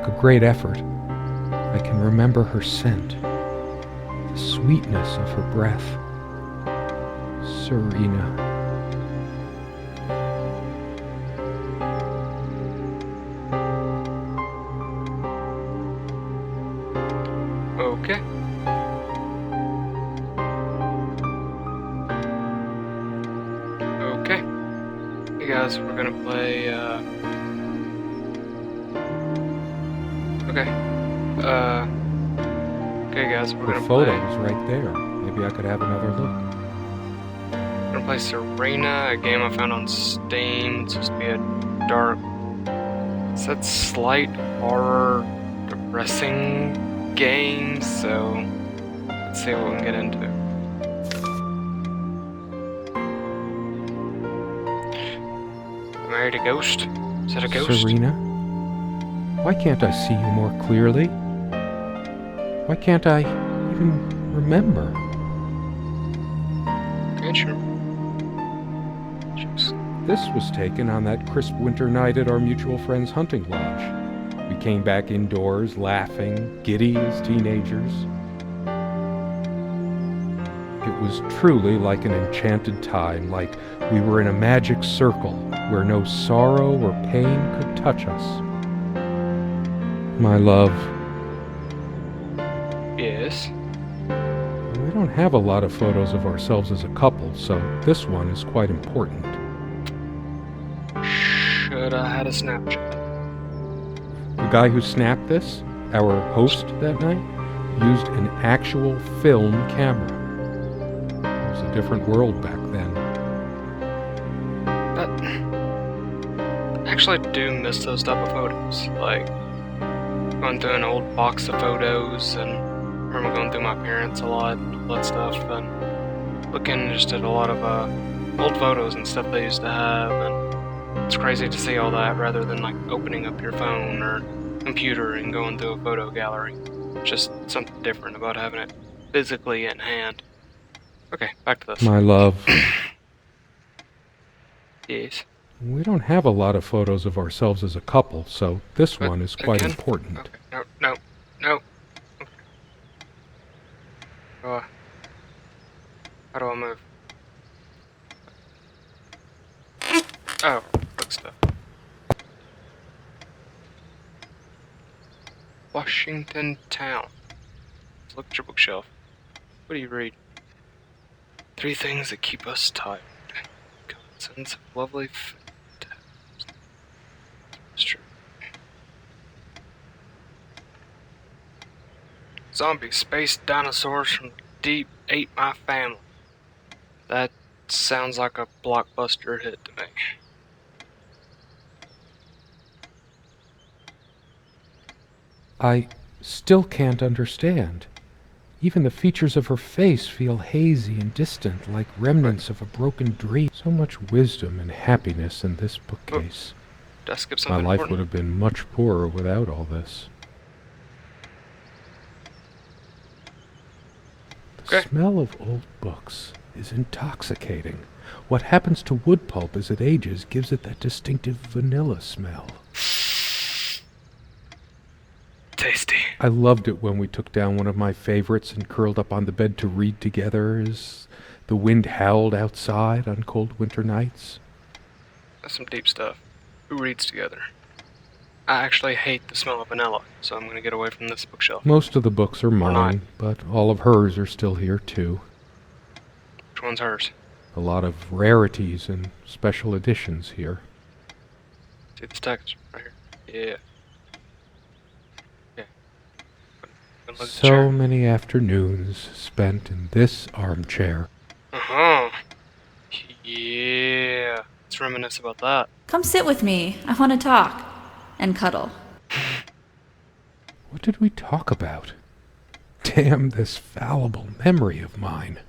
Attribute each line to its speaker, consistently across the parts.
Speaker 1: make a great effort. I can remember her scent, the sweetness of her breath. Serena.
Speaker 2: Okay. Okay. Hey guys, we're gonna play, okay guys, we're
Speaker 1: Her
Speaker 2: gonna
Speaker 1: photo's right there. Maybe I could have another look.
Speaker 2: We're gonna play Serena, a game I found on Steam. It's supposed to be a dark, it's that slight horror, depressing game, so let's see what we can get into. Married a ghost? Is that a ghost?
Speaker 1: Serena? Why can't I see you more clearly? Why can't I even remember?
Speaker 2: Can't you? Jeez.
Speaker 1: This was taken on that crisp winter night at our mutual friend's hunting lodge. We came back indoors, laughing, giddy as teenagers. It was truly like an enchanted time, like we were in a magic circle where no sorrow or pain could touch us. My love,
Speaker 2: Yes.
Speaker 1: we don't have a lot of photos of ourselves as a couple, so this one is quite important.
Speaker 2: Should I had a Snapchat?
Speaker 1: The guy who snapped this, our host that night, used an actual film camera. It was a different world back then.
Speaker 2: But I actually do miss those type of photos. Like going through an old box of photos, and I remember going through my parents a lot, all that stuff, and looking just at a lot of old photos and stuff they used to have, and it's crazy to see all that rather than like opening up your phone or computer and going through a photo gallery. Just something different about having it physically in hand. Okay, back to this.
Speaker 1: My love,
Speaker 2: Yes.
Speaker 1: we don't have a lot of photos of ourselves as a couple, so this
Speaker 2: But
Speaker 1: one is quite
Speaker 2: again?
Speaker 1: important.
Speaker 2: Okay. No. Okay. How do I move? Oh, book stuff. Washington Town. Let's look at your bookshelf. What do you read? 3 things that keep us tired. Coincidence of lovely It's true. Zombie space dinosaurs from the deep ate my family. That sounds like a blockbuster hit to me.
Speaker 1: I still can't understand. Even the features of her face feel hazy and distant, like remnants of a broken dream. So much wisdom and happiness in this bookcase.
Speaker 2: Did I skip
Speaker 1: My
Speaker 2: something
Speaker 1: life
Speaker 2: important?
Speaker 1: would have been much poorer without all this. The
Speaker 2: Okay.
Speaker 1: smell of old books is intoxicating. What happens to wood pulp as it ages gives it that distinctive vanilla smell.
Speaker 2: Tasty.
Speaker 1: I loved it when we took down one of my favorites and curled up on the bed to read together as the wind howled outside on cold winter nights.
Speaker 2: That's some deep stuff. Who reads together? I actually hate the smell of vanilla, so I'm gonna get away from this bookshelf.
Speaker 1: Most of the books are
Speaker 2: not.
Speaker 1: mine, but all of hers are still here too.
Speaker 2: Which one's hers?
Speaker 1: A lot of rarities and special editions here.
Speaker 2: See this text right here? Yeah. Gonna look at the
Speaker 1: So
Speaker 2: chair.
Speaker 1: many afternoons spent in this armchair.
Speaker 2: Uh-huh. Yeah. Let's reminisce about that.
Speaker 3: Come sit with me. I want to talk. And cuddle.
Speaker 1: What did we talk about? Damn this fallible memory of mine.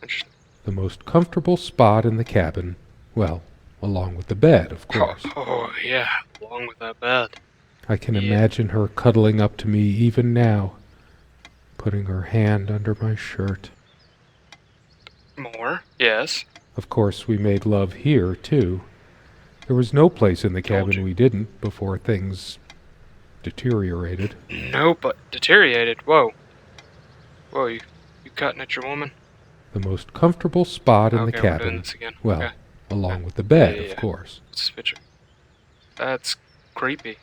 Speaker 2: Interesting.
Speaker 1: The most comfortable spot in the cabin, well, along with the bed, of course.
Speaker 2: Oh, yeah. Along with that bed.
Speaker 1: I can
Speaker 2: Yeah.
Speaker 1: imagine her cuddling up to me even now, putting her hand under my shirt.
Speaker 2: More? Yes.
Speaker 1: Of course, we made love here, too. There was no place in the
Speaker 2: Told
Speaker 1: cabin
Speaker 2: you.
Speaker 1: we didn't before things deteriorated.
Speaker 2: Nope, but deteriorated. Whoa. Whoa, you cutting at your woman?
Speaker 1: The most comfortable spot in the
Speaker 2: Okay, we're doing
Speaker 1: cabin.
Speaker 2: this again.
Speaker 1: Well,
Speaker 2: Okay.
Speaker 1: along with the bed,
Speaker 2: Yeah.
Speaker 1: of course.
Speaker 2: What's this picture? That's creepy.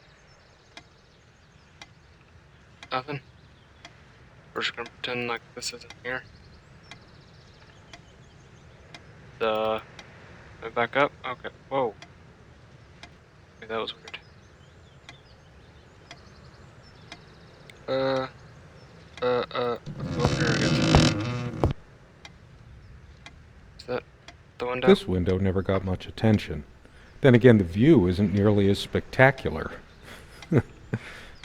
Speaker 2: Nothing? We're just gonna pretend like this isn't here. Back up? Okay. Whoa. Okay, that was weird. Over here, I guess. Is that the window?
Speaker 1: This window never got much attention. Then again, the view isn't nearly as spectacular.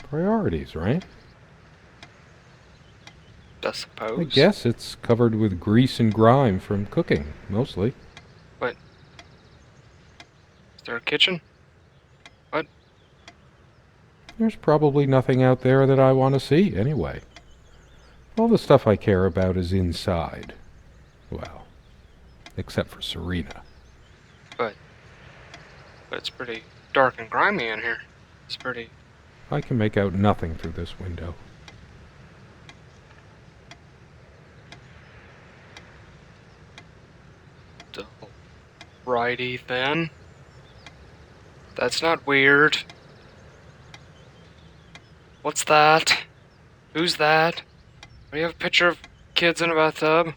Speaker 1: Priorities, right?
Speaker 2: I suppose.
Speaker 1: I guess it's covered with grease and grime from cooking, mostly.
Speaker 2: Wait. Is there a kitchen? What?
Speaker 1: There's probably nothing out there that I want to see, anyway. All the stuff I care about is inside. Well, except for Serena.
Speaker 2: But it's pretty dark and grimy in here. It's pretty...
Speaker 1: I can make out nothing through this window.
Speaker 2: righty then. That's not weird. What's that? Who's that? Do you have a picture of kids in a bathtub?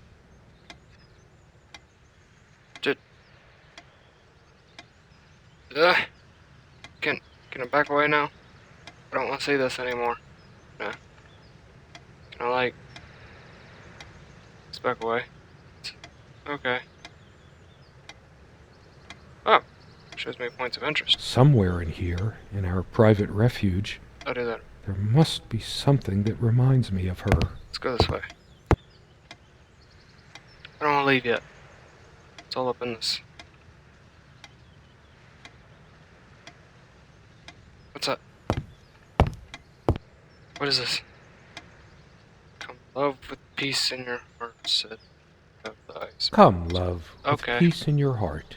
Speaker 2: Can I back away now? I don't want to see this anymore. No. Can I, like... Let's back away. Okay. Oh. Shows me points of interest.
Speaker 1: Somewhere in here, in our private refuge,
Speaker 2: I'll do that.
Speaker 1: there must be something that reminds me of her.
Speaker 2: Let's go this way. I don't want to leave yet. It's all up in this. What's up? What is this? Come, love with peace in your heart, said of the eyes.
Speaker 1: Come, love,
Speaker 2: Okay.
Speaker 1: with peace in your heart,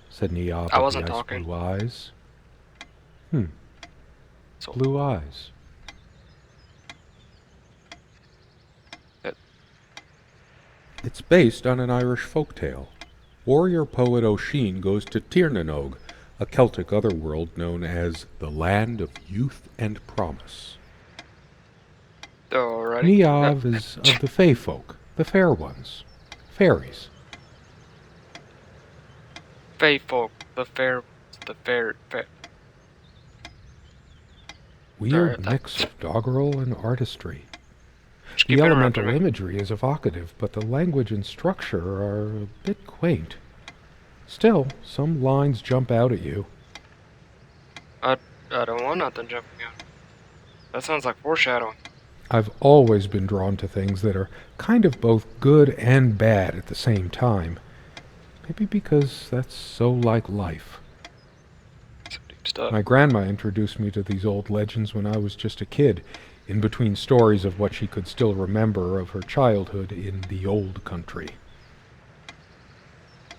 Speaker 1: said Niab
Speaker 2: I
Speaker 1: with
Speaker 2: wasn't
Speaker 1: the ice
Speaker 2: talking.
Speaker 1: blue eyes.
Speaker 2: So,
Speaker 1: Blue eyes.
Speaker 2: That-
Speaker 1: It's based on an Irish folktale. Warrior poet O'Sheen goes to Tirnanog, a Celtic otherworld known as the Land of Youth and Promise.
Speaker 2: alrighty.
Speaker 1: Niamh is of the Fey folk, the fair ones, fairies.
Speaker 2: Fae folk, the fair.
Speaker 1: Weird
Speaker 2: that-
Speaker 1: mix of doggerel and artistry.
Speaker 2: Just keep
Speaker 1: The
Speaker 2: interrupting
Speaker 1: elemental
Speaker 2: me.
Speaker 1: imagery is evocative, but the language and structure are a bit quaint. Still, some lines jump out at you.
Speaker 2: I don't want nothing jumping out. That sounds like foreshadowing.
Speaker 1: I've always been drawn to things that are kind of both good and bad at the same time. Maybe because that's so like life.
Speaker 2: Some deep stuff.
Speaker 1: My grandma introduced me to these old legends when I was just a kid, in between stories of what she could still remember of her childhood in the old country.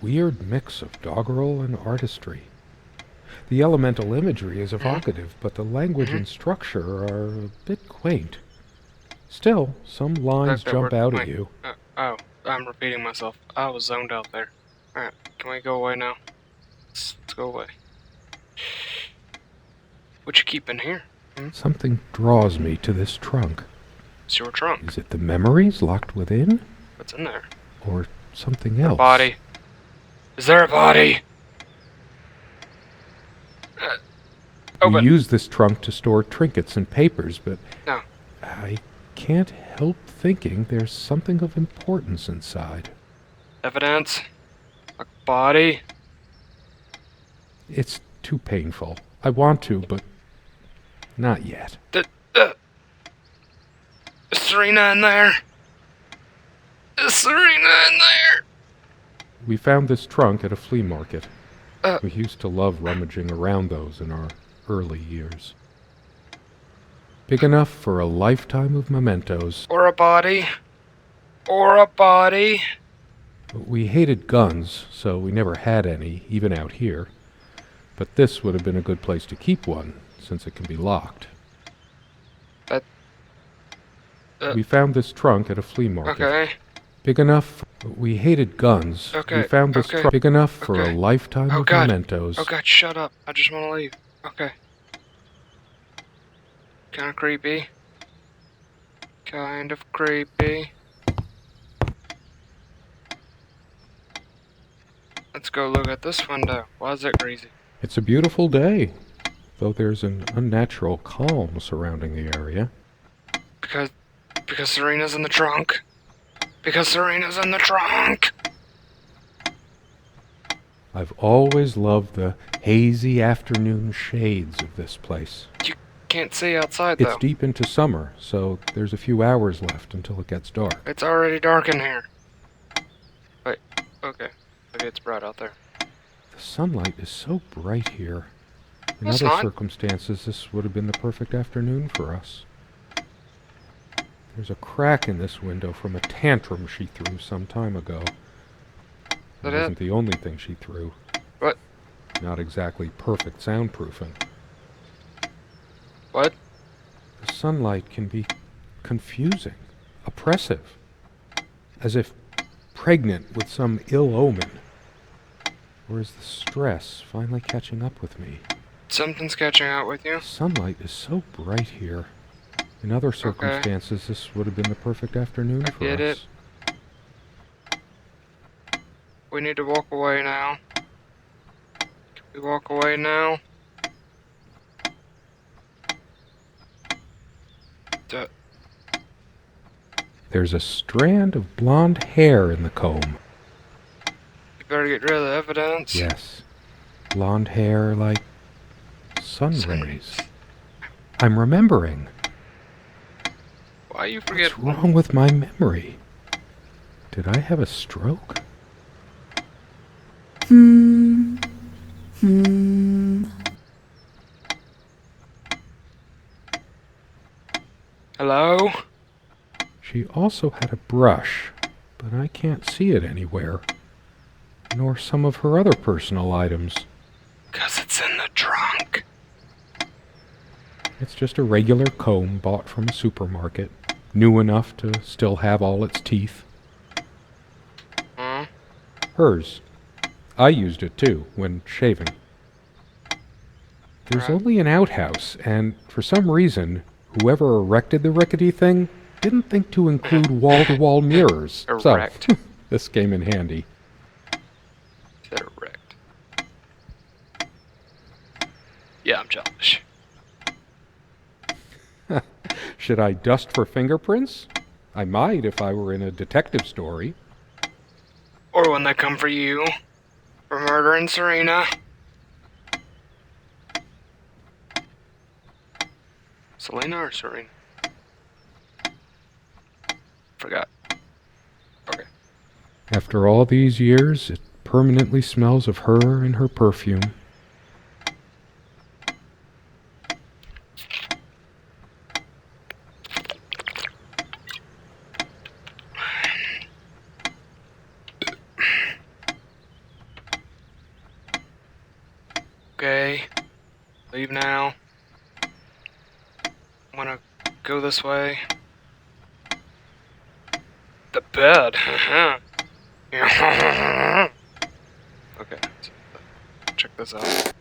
Speaker 1: Weird mix of doggerel and artistry. The elemental imagery is evocative, but the language and structure are a bit quaint. Still, some lines jump out at you.
Speaker 2: Oh, I'm repeating myself. I was zoned out there. Alright, can we go away now? Let's go away. What you keep in here?
Speaker 1: Something draws me to this trunk.
Speaker 2: It's your trunk.
Speaker 1: Is it the memories locked within?
Speaker 2: What's in there?
Speaker 1: Or something
Speaker 2: A
Speaker 1: else?
Speaker 2: body. Is there a body?
Speaker 1: We
Speaker 2: Open.
Speaker 1: use this trunk to store trinkets and papers, but
Speaker 2: No.
Speaker 1: I can't help thinking there's something of importance inside.
Speaker 2: Evidence? A body?
Speaker 1: It's too painful. I want to, but not yet.
Speaker 2: Is Serena in there? Is Serena in there?
Speaker 1: We found this trunk at a flea market.
Speaker 2: Uh.
Speaker 1: We used to love rummaging around those in our early years. Big enough for a lifetime of mementos.
Speaker 2: Or a body? Or a body?
Speaker 1: We hated guns, so we never had any, even out here. But this would have been a good place to keep one, since it can be locked.
Speaker 2: But...
Speaker 1: We found this trunk at a flea market.
Speaker 2: Okay.
Speaker 1: Big enough. We hated guns.
Speaker 2: Okay.
Speaker 1: We found this trunk big enough for a
Speaker 2: Okay.
Speaker 1: lifetime
Speaker 2: Oh
Speaker 1: of
Speaker 2: God.
Speaker 1: mementos.
Speaker 2: Oh God, shut up. I just want to leave. Okay. Kind of creepy. Kind of creepy. Let's go look at this window. Why is it greasy?
Speaker 1: It's a beautiful day, though there's an unnatural calm surrounding the area.
Speaker 2: Because Serena's in the trunk. Because Serena's in the trunk.
Speaker 1: I've always loved the hazy afternoon shades of this place.
Speaker 2: You can't see outside
Speaker 1: It's
Speaker 2: though.
Speaker 1: deep into summer, so there's a few hours left until it gets dark.
Speaker 2: It's already dark in here. Wait, okay. Maybe it's bright out there.
Speaker 1: The sunlight is so bright here. In
Speaker 2: It's
Speaker 1: other
Speaker 2: not.
Speaker 1: circumstances, this would have been the perfect afternoon for us. There's a crack in this window from a tantrum she threw some time ago. It
Speaker 2: Is that it?
Speaker 1: wasn't the only thing she threw.
Speaker 2: What?
Speaker 1: Not exactly perfect soundproofing.
Speaker 2: What?
Speaker 1: The sunlight can be confusing, oppressive, as if pregnant with some ill omen. Or is the stress finally catching up with me?
Speaker 2: Something's catching out with you.
Speaker 1: The sunlight is so bright here. In other circumstances, this would have been the perfect afternoon
Speaker 2: I
Speaker 1: for
Speaker 2: get
Speaker 1: us.
Speaker 2: We need to walk away now. Can we walk away now?
Speaker 1: There's a strand of blonde hair in the comb.
Speaker 2: You better get rid of the evidence.
Speaker 1: Yes. Blonde hair like sun rays. I'm remembering.
Speaker 2: Why you forget?
Speaker 1: What's wrong with my memory? Did I have a stroke?
Speaker 2: Hello?
Speaker 1: She also had a brush, but I can't see it anywhere. Nor some of her other personal items.
Speaker 2: 'Cause it's in the trunk.
Speaker 1: It's just a regular comb bought from a supermarket, new enough to still have all its teeth.
Speaker 2: Huh?
Speaker 1: Hers. I used it too, when shaving. There's
Speaker 2: Right.
Speaker 1: only an outhouse, and for some reason, whoever erected the rickety thing didn't think to include wall-to-wall mirrors.
Speaker 2: Erect.
Speaker 1: So, this came in handy.
Speaker 2: Said erect. Yeah, I'm childish.
Speaker 1: Should I dust for fingerprints? I might if I were in a detective story.
Speaker 2: Or when they come for you. For murdering Serena. Selena or Serena? Forgot. Okay.
Speaker 1: After all these years, it permanently smells of her and her perfume.
Speaker 2: Okay. Leave now. Wanna go this way? The bed. Okay. Check this out.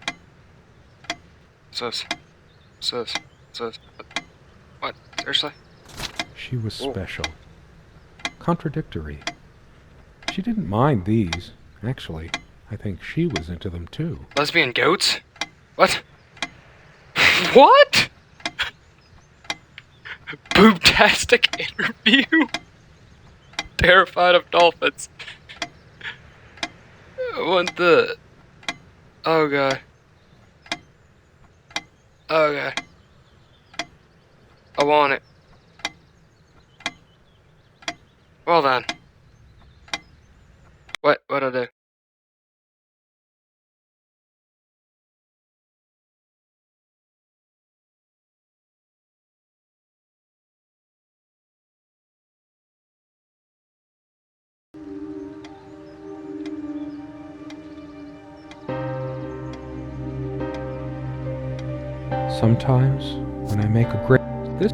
Speaker 2: Sis. What? Seriously?
Speaker 1: She was
Speaker 2: Whoa.
Speaker 1: special. Contradictory. She didn't mind these. Actually, I think she was into them too.
Speaker 2: Lesbian goats? What? What? Boobtastic interview? Terrified of dolphins. What the? Oh god. Oh god. I want it. Well then. What'd I do?
Speaker 1: Sometimes, when I make a great... This...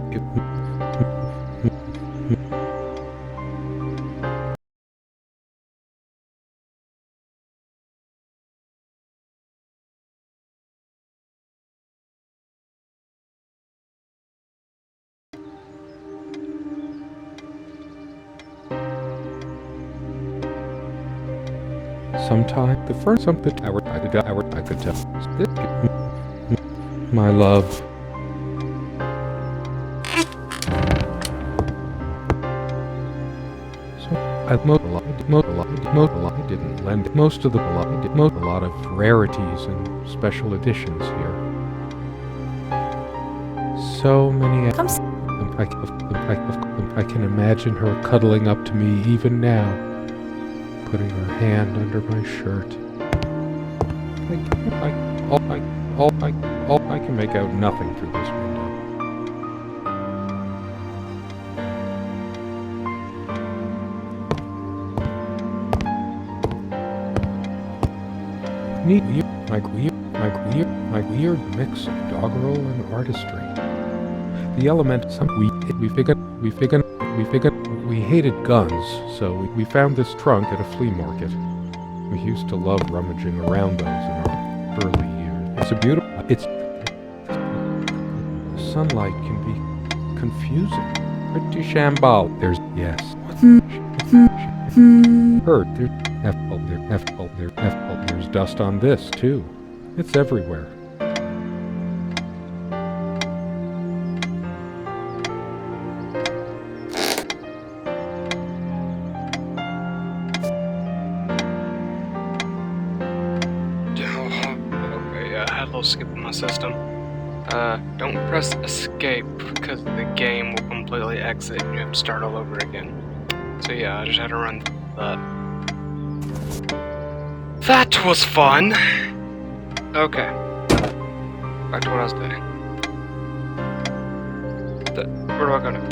Speaker 1: Sometime, the first something I could tell. My love. So, I didn't lend most of the a lot of rarities and special editions here. So many. I can imagine her cuddling up to me even now, putting her hand under my shirt. I can make out nothing through this window. My weird mix of doggerel and artistry. The element we hated guns, so we found this trunk at a flea market. We used to love rummaging around those in our early years. It's a beautiful... Sunlight can be confusing. Pretty shambolic. There's... Yes. Heard. There's dust on this, too. It's everywhere.
Speaker 2: Skip in my system. Don't press escape because the game will completely exit and you have to start all over again. So yeah, I just had to run that. That was fun! Okay. Back to what I was doing. Where do I go now?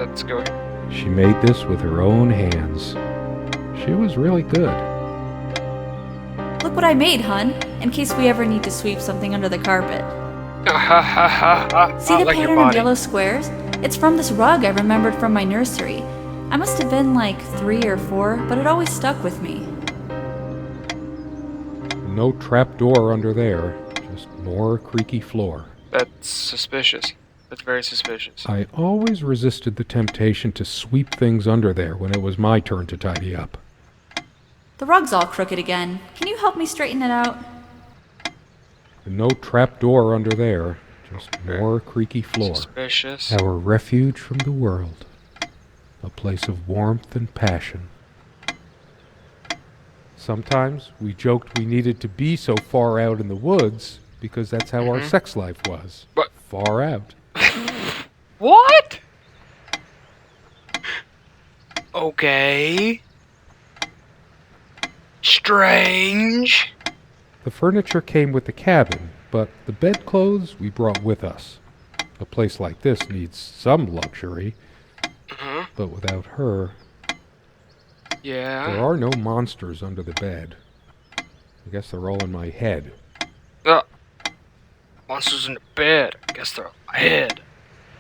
Speaker 2: Let's go here.
Speaker 1: She made this with her own hands. She was really good.
Speaker 3: Look what I made, hun, in case we ever need to sweep something under the carpet. See the
Speaker 2: like
Speaker 3: pattern of yellow squares? It's from this rug I remembered from my nursery. I must have been like 3 or 4, but it always stuck with me.
Speaker 1: No trap door under there, just more creaky floor.
Speaker 2: That's suspicious. That's very suspicious.
Speaker 1: I always resisted the temptation to sweep things under there when it was my turn to tidy up.
Speaker 3: The rug's all crooked again. Can you help me straighten it out?
Speaker 1: No trap door under there, just more creaky floor.
Speaker 2: Suspicious.
Speaker 1: Our refuge from the world. A place of warmth and passion. Sometimes we joked we needed to be so far out in the woods because that's how our sex life was.
Speaker 2: What?
Speaker 1: Far out.
Speaker 2: What? Okay. Strange.
Speaker 1: The furniture came with the cabin, but the bedclothes we brought with us. A place like this needs some luxury, but without her,
Speaker 2: Yeah.
Speaker 1: there are no monsters under the bed. I guess they're all in my head.
Speaker 2: Monsters in the bed. I guess they're head.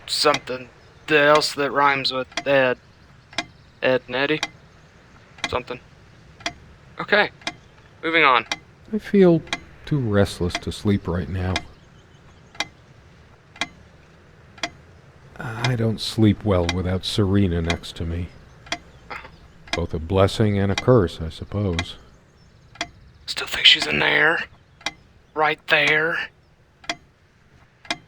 Speaker 2: Something else that rhymes with Ed. Ed and Eddie. Something. Okay. Moving on.
Speaker 1: I feel too restless to sleep right now. I don't sleep well without Serena next to me. Both a blessing and a curse, I suppose.
Speaker 2: Still think she's in there. Right there.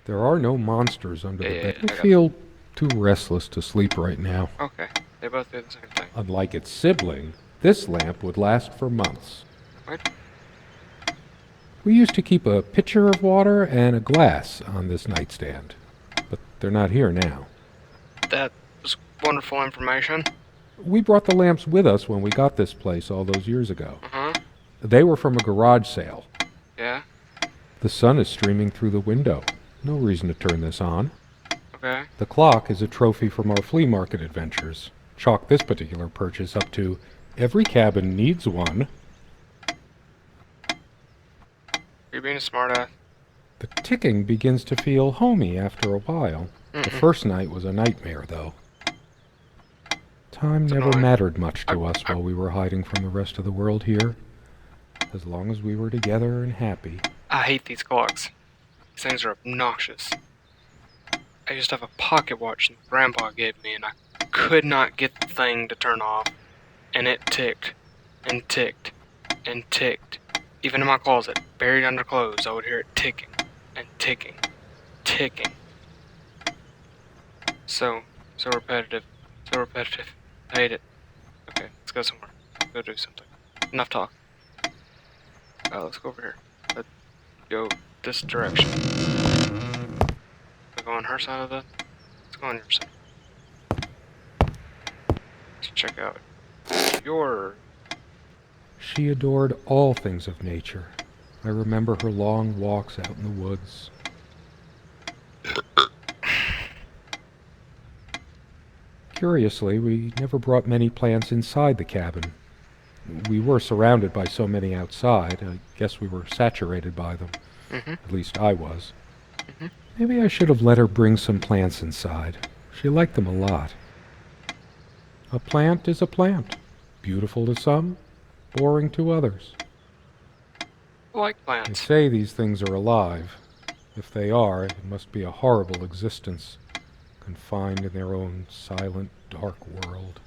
Speaker 1: There are no monsters under the bed.
Speaker 2: I
Speaker 1: I feel too restless to sleep right now.
Speaker 2: Okay. They both do the same thing.
Speaker 1: Unlike its sibling, this lamp would last for months.
Speaker 2: What?
Speaker 1: We used to keep a pitcher of water and a glass on this nightstand, but they're not here now.
Speaker 2: That was wonderful information.
Speaker 1: We brought the lamps with us when we got this place all those years ago.
Speaker 2: Uh-huh.
Speaker 1: They were from a garage sale.
Speaker 2: Yeah?
Speaker 1: The sun is streaming through the window. No reason to turn this on.
Speaker 2: Okay.
Speaker 1: The clock is a trophy from our flea market adventures. Chalk this particular purchase up to every cabin needs one.
Speaker 2: You're being a smartass.
Speaker 1: The ticking begins to feel homey after a while. The first night was a nightmare, though. Time
Speaker 2: It's
Speaker 1: never
Speaker 2: annoying.
Speaker 1: mattered much to us while we were hiding from the rest of the world here. As long as we were together and happy.
Speaker 2: I hate these clocks. These things are obnoxious. I used to have a pocket watch that Grandpa gave me, and I could not get the thing to turn off. And it ticked, and ticked, and ticked. Even in my closet, buried under clothes, I would hear it ticking, and ticking, ticking. So repetitive, so repetitive. I hate it. Okay, let's go somewhere. Go do something. Enough talk. Let's go over here. Let's go this direction. Go on her side of the... Let's go on your side. Let's check out your...
Speaker 1: She adored all things of nature. I remember her long walks out in the woods. Curiously, we never brought many plants inside the cabin. We were surrounded by so many outside. I guess we were saturated by them. At least I was. Maybe I should have let her bring some plants inside. She liked them a lot. A plant is a plant. Beautiful to some, boring to others.
Speaker 2: I like
Speaker 1: They
Speaker 2: plants.
Speaker 1: say these things are alive. If they are, it must be a horrible existence, confined in their own silent, dark world.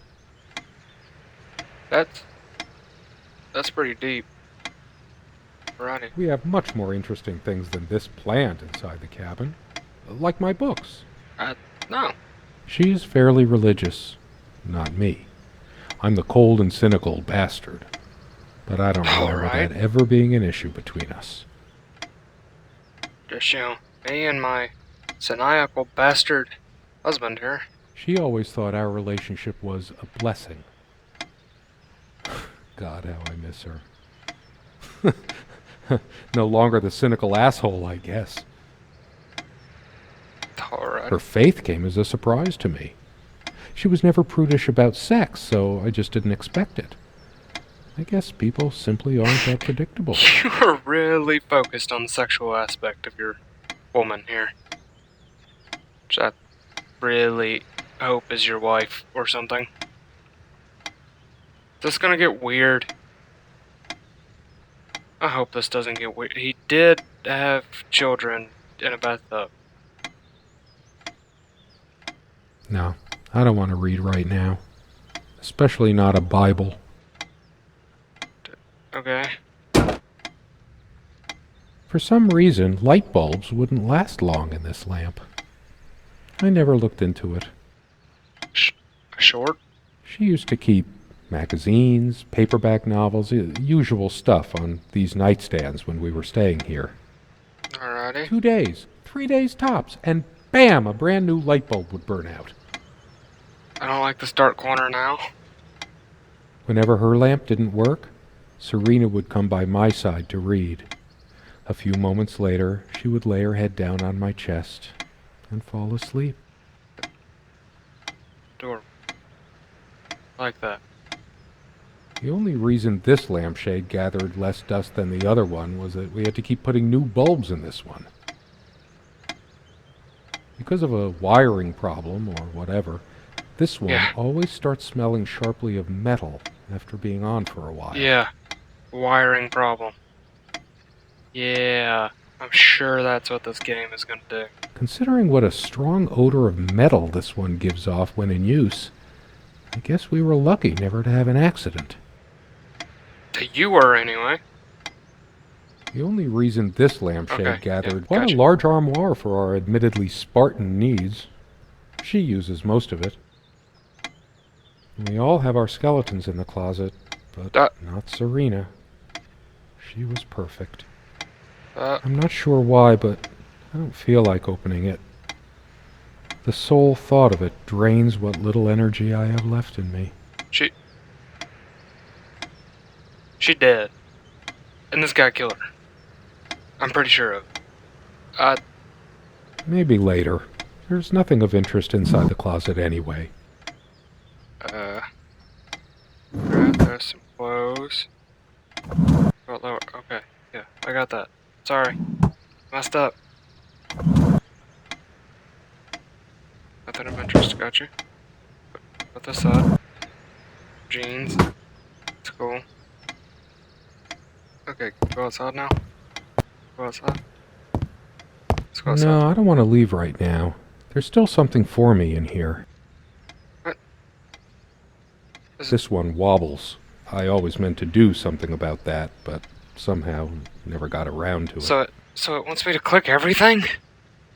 Speaker 2: That's pretty deep. Alrighty.
Speaker 1: We have much more interesting things than this plant inside the cabin. Like my books.
Speaker 2: No.
Speaker 1: She is fairly religious. Not me. I'm the cold and cynical bastard. But I don't remember
Speaker 2: Alright.
Speaker 1: that ever being an issue between us.
Speaker 2: Just, me and my maniacal bastard husband here.
Speaker 1: She always thought our relationship was a blessing. God, how I miss her. No longer the cynical asshole, I guess.
Speaker 2: Alright.
Speaker 1: Her faith came as a surprise to me. She was never prudish about sex, so I just didn't expect it. I guess people simply aren't that predictable.
Speaker 2: You are really focused on the sexual aspect of your woman here. Which I really hope is your wife or something. Is this gonna get weird? I hope this doesn't get weird. He did have children in a bathtub.
Speaker 1: No, I don't want to read right now. Especially not a Bible.
Speaker 2: Okay.
Speaker 1: For some reason, light bulbs wouldn't last long in this lamp. I never looked into it.
Speaker 2: Short?
Speaker 1: She used to keep magazines, paperback novels, usual stuff on these nightstands when we were staying here.
Speaker 2: Alrighty.
Speaker 1: 2 days, 3 days tops, and bam, a brand new light bulb would burn out.
Speaker 2: I don't like this dark corner now.
Speaker 1: Whenever her lamp didn't work, Serena would come by my side to read. A few moments later, she would lay her head down on my chest and fall asleep.
Speaker 2: Door. Like that.
Speaker 1: The only reason this lampshade gathered less dust than the other one was that we had to keep putting new bulbs in this one. Because of a wiring problem or whatever, this one always starts smelling sharply of metal after being on for a while.
Speaker 2: Yeah. Wiring problem. Yeah. I'm sure that's what this game is gonna do.
Speaker 1: Considering what a strong odor of metal this one gives off when in use, I guess we were lucky never to have an accident.
Speaker 2: You were, anyway.
Speaker 1: The only reason this lampshade
Speaker 2: Okay,
Speaker 1: gathered
Speaker 2: yeah,
Speaker 1: quite
Speaker 2: gotcha.
Speaker 1: a large armoire for our admittedly Spartan needs. She uses most of it. We all have our skeletons in the closet, but not Serena. She was perfect. I'm not sure why, but I don't feel like opening it. The sole thought of it drains what little energy I have left in me.
Speaker 2: She dead. And this guy killed her. I'm pretty sure of it.
Speaker 1: Maybe later. There's nothing of interest inside the closet anyway.
Speaker 2: There's some clothes. Oh, lower. Okay, yeah, I got that. Sorry. Messed up. Method of interest, gotcha. Put this up. Jeans. It's cool. Okay, go outside now. Go outside. Let's go outside.
Speaker 1: No, I don't want to leave right now. There's still something for me in here.
Speaker 2: What?
Speaker 1: This one wobbles. I always meant to do something about that, but somehow never got around to it.
Speaker 2: So it wants me to click everything?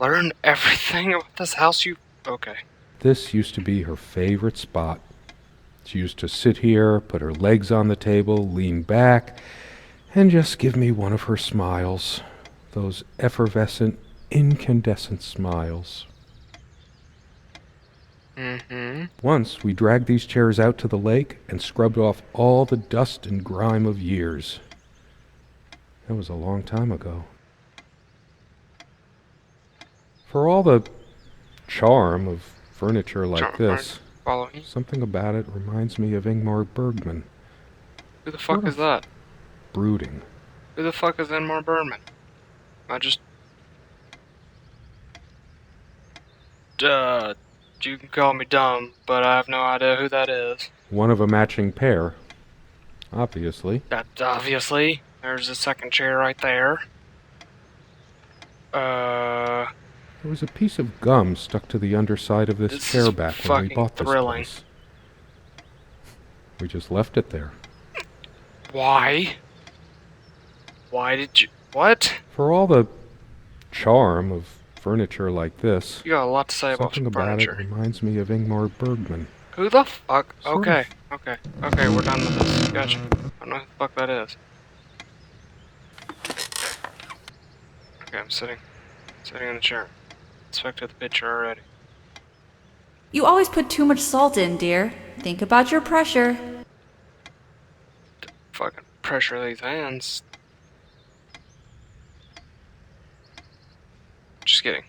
Speaker 2: Learn everything about this house you... Okay.
Speaker 1: This used to be her favorite spot. She used to sit here, put her legs on the table, lean back, and just give me one of her smiles. Those effervescent, incandescent smiles.
Speaker 2: Mm-hmm.
Speaker 1: Once we dragged these chairs out to the lake and scrubbed off all the dust and grime of years. That was a long time ago. For all the charm of furniture like this,
Speaker 2: Follow me.
Speaker 1: something about it reminds me of Ingmar Bergman.
Speaker 2: Who the fuck
Speaker 1: What
Speaker 2: is that?
Speaker 1: Brooding.
Speaker 2: Who the fuck is Ingmar Bergman? You can call me dumb, but I have no idea who that is.
Speaker 1: One of a matching pair, obviously.
Speaker 2: Obviously. There's a second chair right there.
Speaker 1: There was a piece of gum stuck to the underside of this chair back when we bought this
Speaker 2: thrilling.
Speaker 1: place. We just left it there.
Speaker 2: Why? Why did you... What?
Speaker 1: For all the charm of furniture like this,
Speaker 2: You got a lot to say about
Speaker 1: something about
Speaker 2: furniture.
Speaker 1: it reminds me of Ingmar Bergman.
Speaker 2: Who the fuck?
Speaker 1: Sort
Speaker 2: Okay, okay, we're done with this. Gotcha. I don't know who the fuck that is. Okay, I'm sitting in the chair. Inspected the picture already.
Speaker 3: You always put too much salt in, dear. Think about your pressure.
Speaker 2: Fucking pressure these hands. Just kidding.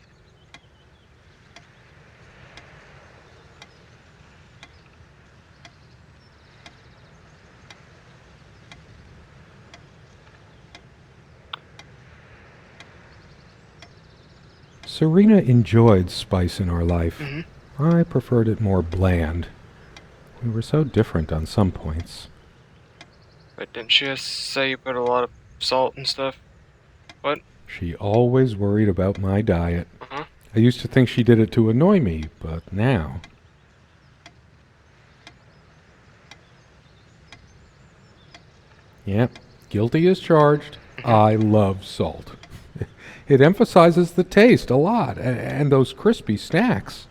Speaker 1: Serena enjoyed spice in our life.
Speaker 2: Mm-hmm.
Speaker 1: I preferred it more bland. We were so different on some points.
Speaker 2: But didn't she just say you put a lot of salt and stuff? What?
Speaker 1: She always worried about my diet.
Speaker 2: Uh-huh.
Speaker 1: I used to think she did it to annoy me, but now... Yep, guilty as charged. I love salt. It emphasizes the taste a lot, and those crispy snacks.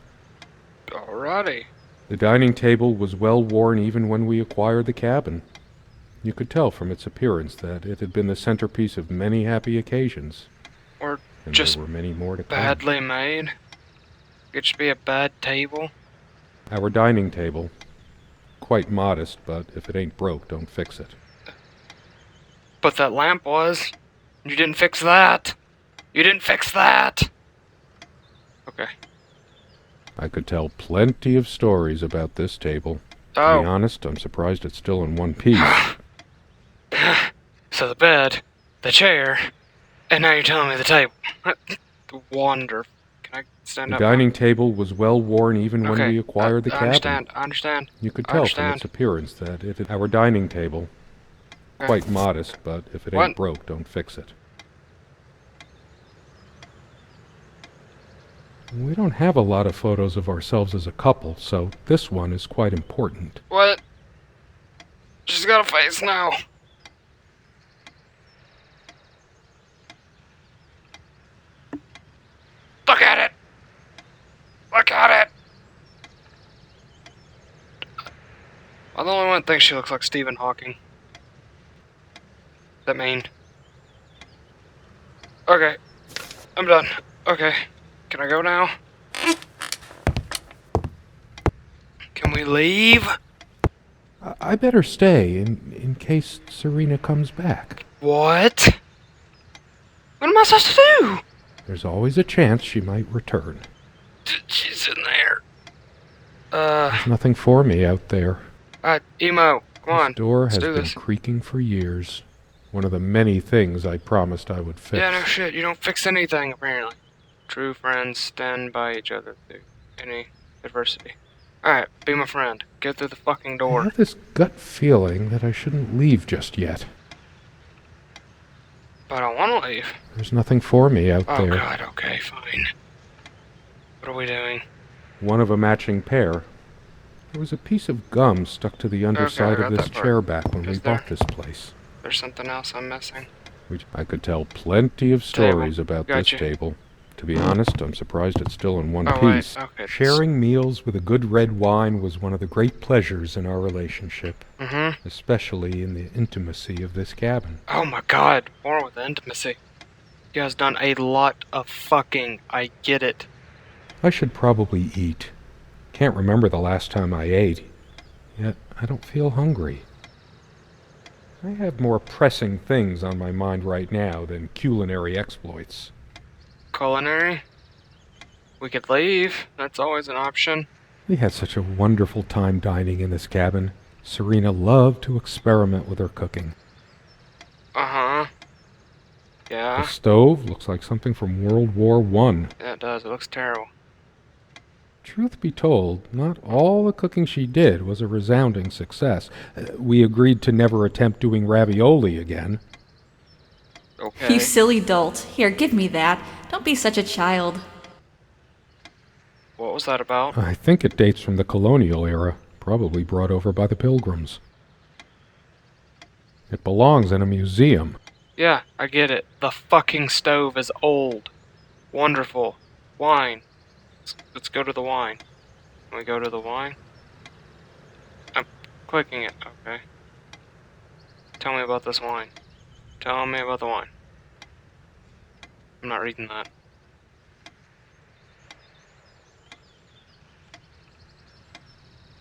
Speaker 2: Alrighty.
Speaker 1: The dining table was well worn even when we acquired the cabin. You could tell from its appearance that it had been the centerpiece of many happy occasions.
Speaker 2: Or
Speaker 1: And
Speaker 2: just
Speaker 1: there were many more to come.
Speaker 2: badly made. Could just be a bad table.
Speaker 1: Our dining table. Quite modest, but if it ain't broke, don't fix it.
Speaker 2: But that lamp was. You didn't fix that. You didn't fix that. Okay.
Speaker 1: I could tell plenty of stories about this table. To be
Speaker 2: Oh.
Speaker 1: honest, I'm surprised it's still in one piece.
Speaker 2: So the bed, the chair, and now you're telling me the table. Wonder. Can I stand
Speaker 1: The
Speaker 2: up?
Speaker 1: dining table was well worn even when
Speaker 2: Okay,
Speaker 1: we acquired the
Speaker 2: I
Speaker 1: cabin.
Speaker 2: I understand.
Speaker 1: You could
Speaker 2: I
Speaker 1: tell from
Speaker 2: understand.
Speaker 1: its appearance that it had our dining table.
Speaker 2: Okay.
Speaker 1: Quite modest, but if it
Speaker 2: What?
Speaker 1: ain't broke, don't fix it. We don't have a lot of photos of ourselves as a couple, so this one is quite important.
Speaker 2: What? She's got a face now. Look at it. Look at it. I'm the only one that thinks she looks like Stephen Hawking. That mean? Okay. I'm done. Okay. Can I go now? Can we leave?
Speaker 1: I better stay in case Serena comes back.
Speaker 2: What? What am I supposed to do?
Speaker 1: There's always a chance she might return.
Speaker 2: She's in there.
Speaker 1: There's nothing for me out there.
Speaker 2: Emo, come on.
Speaker 1: This door
Speaker 2: let's
Speaker 1: has
Speaker 2: do
Speaker 1: been
Speaker 2: this.
Speaker 1: creaking for years. One of the many things I promised I would fix.
Speaker 2: Yeah, no shit, you don't fix anything, apparently. True friends stand by each other through any adversity. Alright, be my friend. Get through the fucking
Speaker 1: I
Speaker 2: door.
Speaker 1: have this gut feeling that I shouldn't leave just yet.
Speaker 2: But I want to leave.
Speaker 1: There's nothing for me out
Speaker 2: Oh
Speaker 1: there.
Speaker 2: god, okay, fine. What are we doing?
Speaker 1: One of a matching pair. There was a piece of gum stuck to the underside
Speaker 2: I
Speaker 1: of
Speaker 2: got
Speaker 1: this
Speaker 2: that part.
Speaker 1: chair back when we
Speaker 2: Is there?
Speaker 1: bought this place.
Speaker 2: There's something else I'm missing.
Speaker 1: I could tell plenty of stories about this
Speaker 2: Gotcha.
Speaker 1: table. To be honest, I'm surprised it's still in one
Speaker 2: Oh, wait,
Speaker 1: piece.
Speaker 2: okay.
Speaker 1: Sharing meals with a good red wine was one of the great pleasures in our relationship,
Speaker 2: Mm-hmm.
Speaker 1: especially in the intimacy of this cabin.
Speaker 2: Oh my god, more with intimacy. You guys done a lot of fucking. I get it.
Speaker 1: I should probably eat. Can't remember the last time I ate, yet I don't feel hungry. I have more pressing things on my mind right now than culinary exploits.
Speaker 2: Culinary? We could leave. That's always an option.
Speaker 1: We had such a wonderful time dining in this cabin. Serena loved to experiment with her cooking.
Speaker 2: Uh-huh.
Speaker 1: The
Speaker 2: Yeah.
Speaker 1: stove looks like something from World War I.
Speaker 2: Yeah, it does. It looks terrible.
Speaker 1: Truth be told, not all the cooking she did was a resounding success. We agreed to never attempt doing ravioli again.
Speaker 2: Okay.
Speaker 3: You silly dolt. Here, give me that. Don't be such a child.
Speaker 2: What was that about?
Speaker 1: I think it dates from the colonial era, probably brought over by the Pilgrims. It belongs in a museum.
Speaker 2: Yeah, I get it. The fucking stove is old. Wonderful. Wine. Let's go to the wine. Can we go to the wine? I'm clicking it. Okay. Tell me about this wine. Tell me about the wine. I'm not reading that.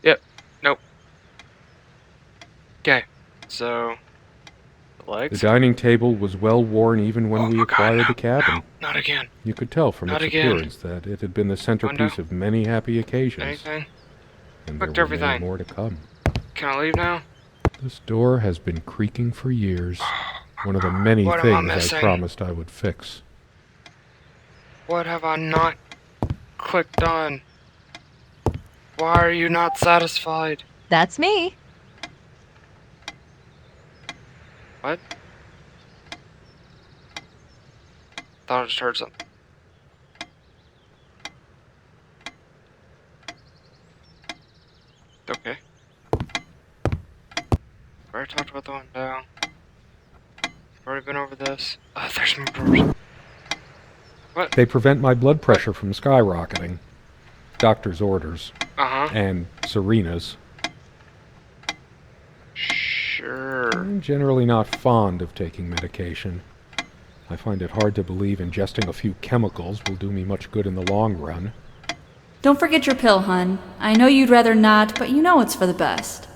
Speaker 2: Yep. Nope. Okay. So, the
Speaker 1: The
Speaker 2: legs.
Speaker 1: dining table was well worn even when
Speaker 2: Oh
Speaker 1: we
Speaker 2: my God,
Speaker 1: acquired
Speaker 2: no,
Speaker 1: the cabin.
Speaker 2: No, not again.
Speaker 1: You could tell from
Speaker 2: Not
Speaker 1: its
Speaker 2: again.
Speaker 1: appearance that it had been the centerpiece
Speaker 2: Window.
Speaker 1: of many happy occasions.
Speaker 2: Anything?
Speaker 1: And
Speaker 2: Clicked
Speaker 1: there were many
Speaker 2: everything.
Speaker 1: more to come.
Speaker 2: Can I leave now?
Speaker 1: This door has been creaking for years. One of the many
Speaker 2: What am I
Speaker 1: things I
Speaker 2: missing?
Speaker 1: promised I would fix.
Speaker 2: What have I not clicked on? Why are you not satisfied?
Speaker 4: That's me.
Speaker 2: What? Thought I just heard something. Okay. Already talked about the window. Already been over this. There's more doors. What?
Speaker 1: They prevent my blood pressure from skyrocketing. Doctor's orders.
Speaker 2: Uh-huh.
Speaker 1: And Serena's.
Speaker 2: Sure.
Speaker 1: I'm generally not fond of taking medication. I find it hard to believe ingesting a few chemicals will do me much good in the long run.
Speaker 3: Don't forget your pill, hun. I know you'd rather not, but you know it's for the best.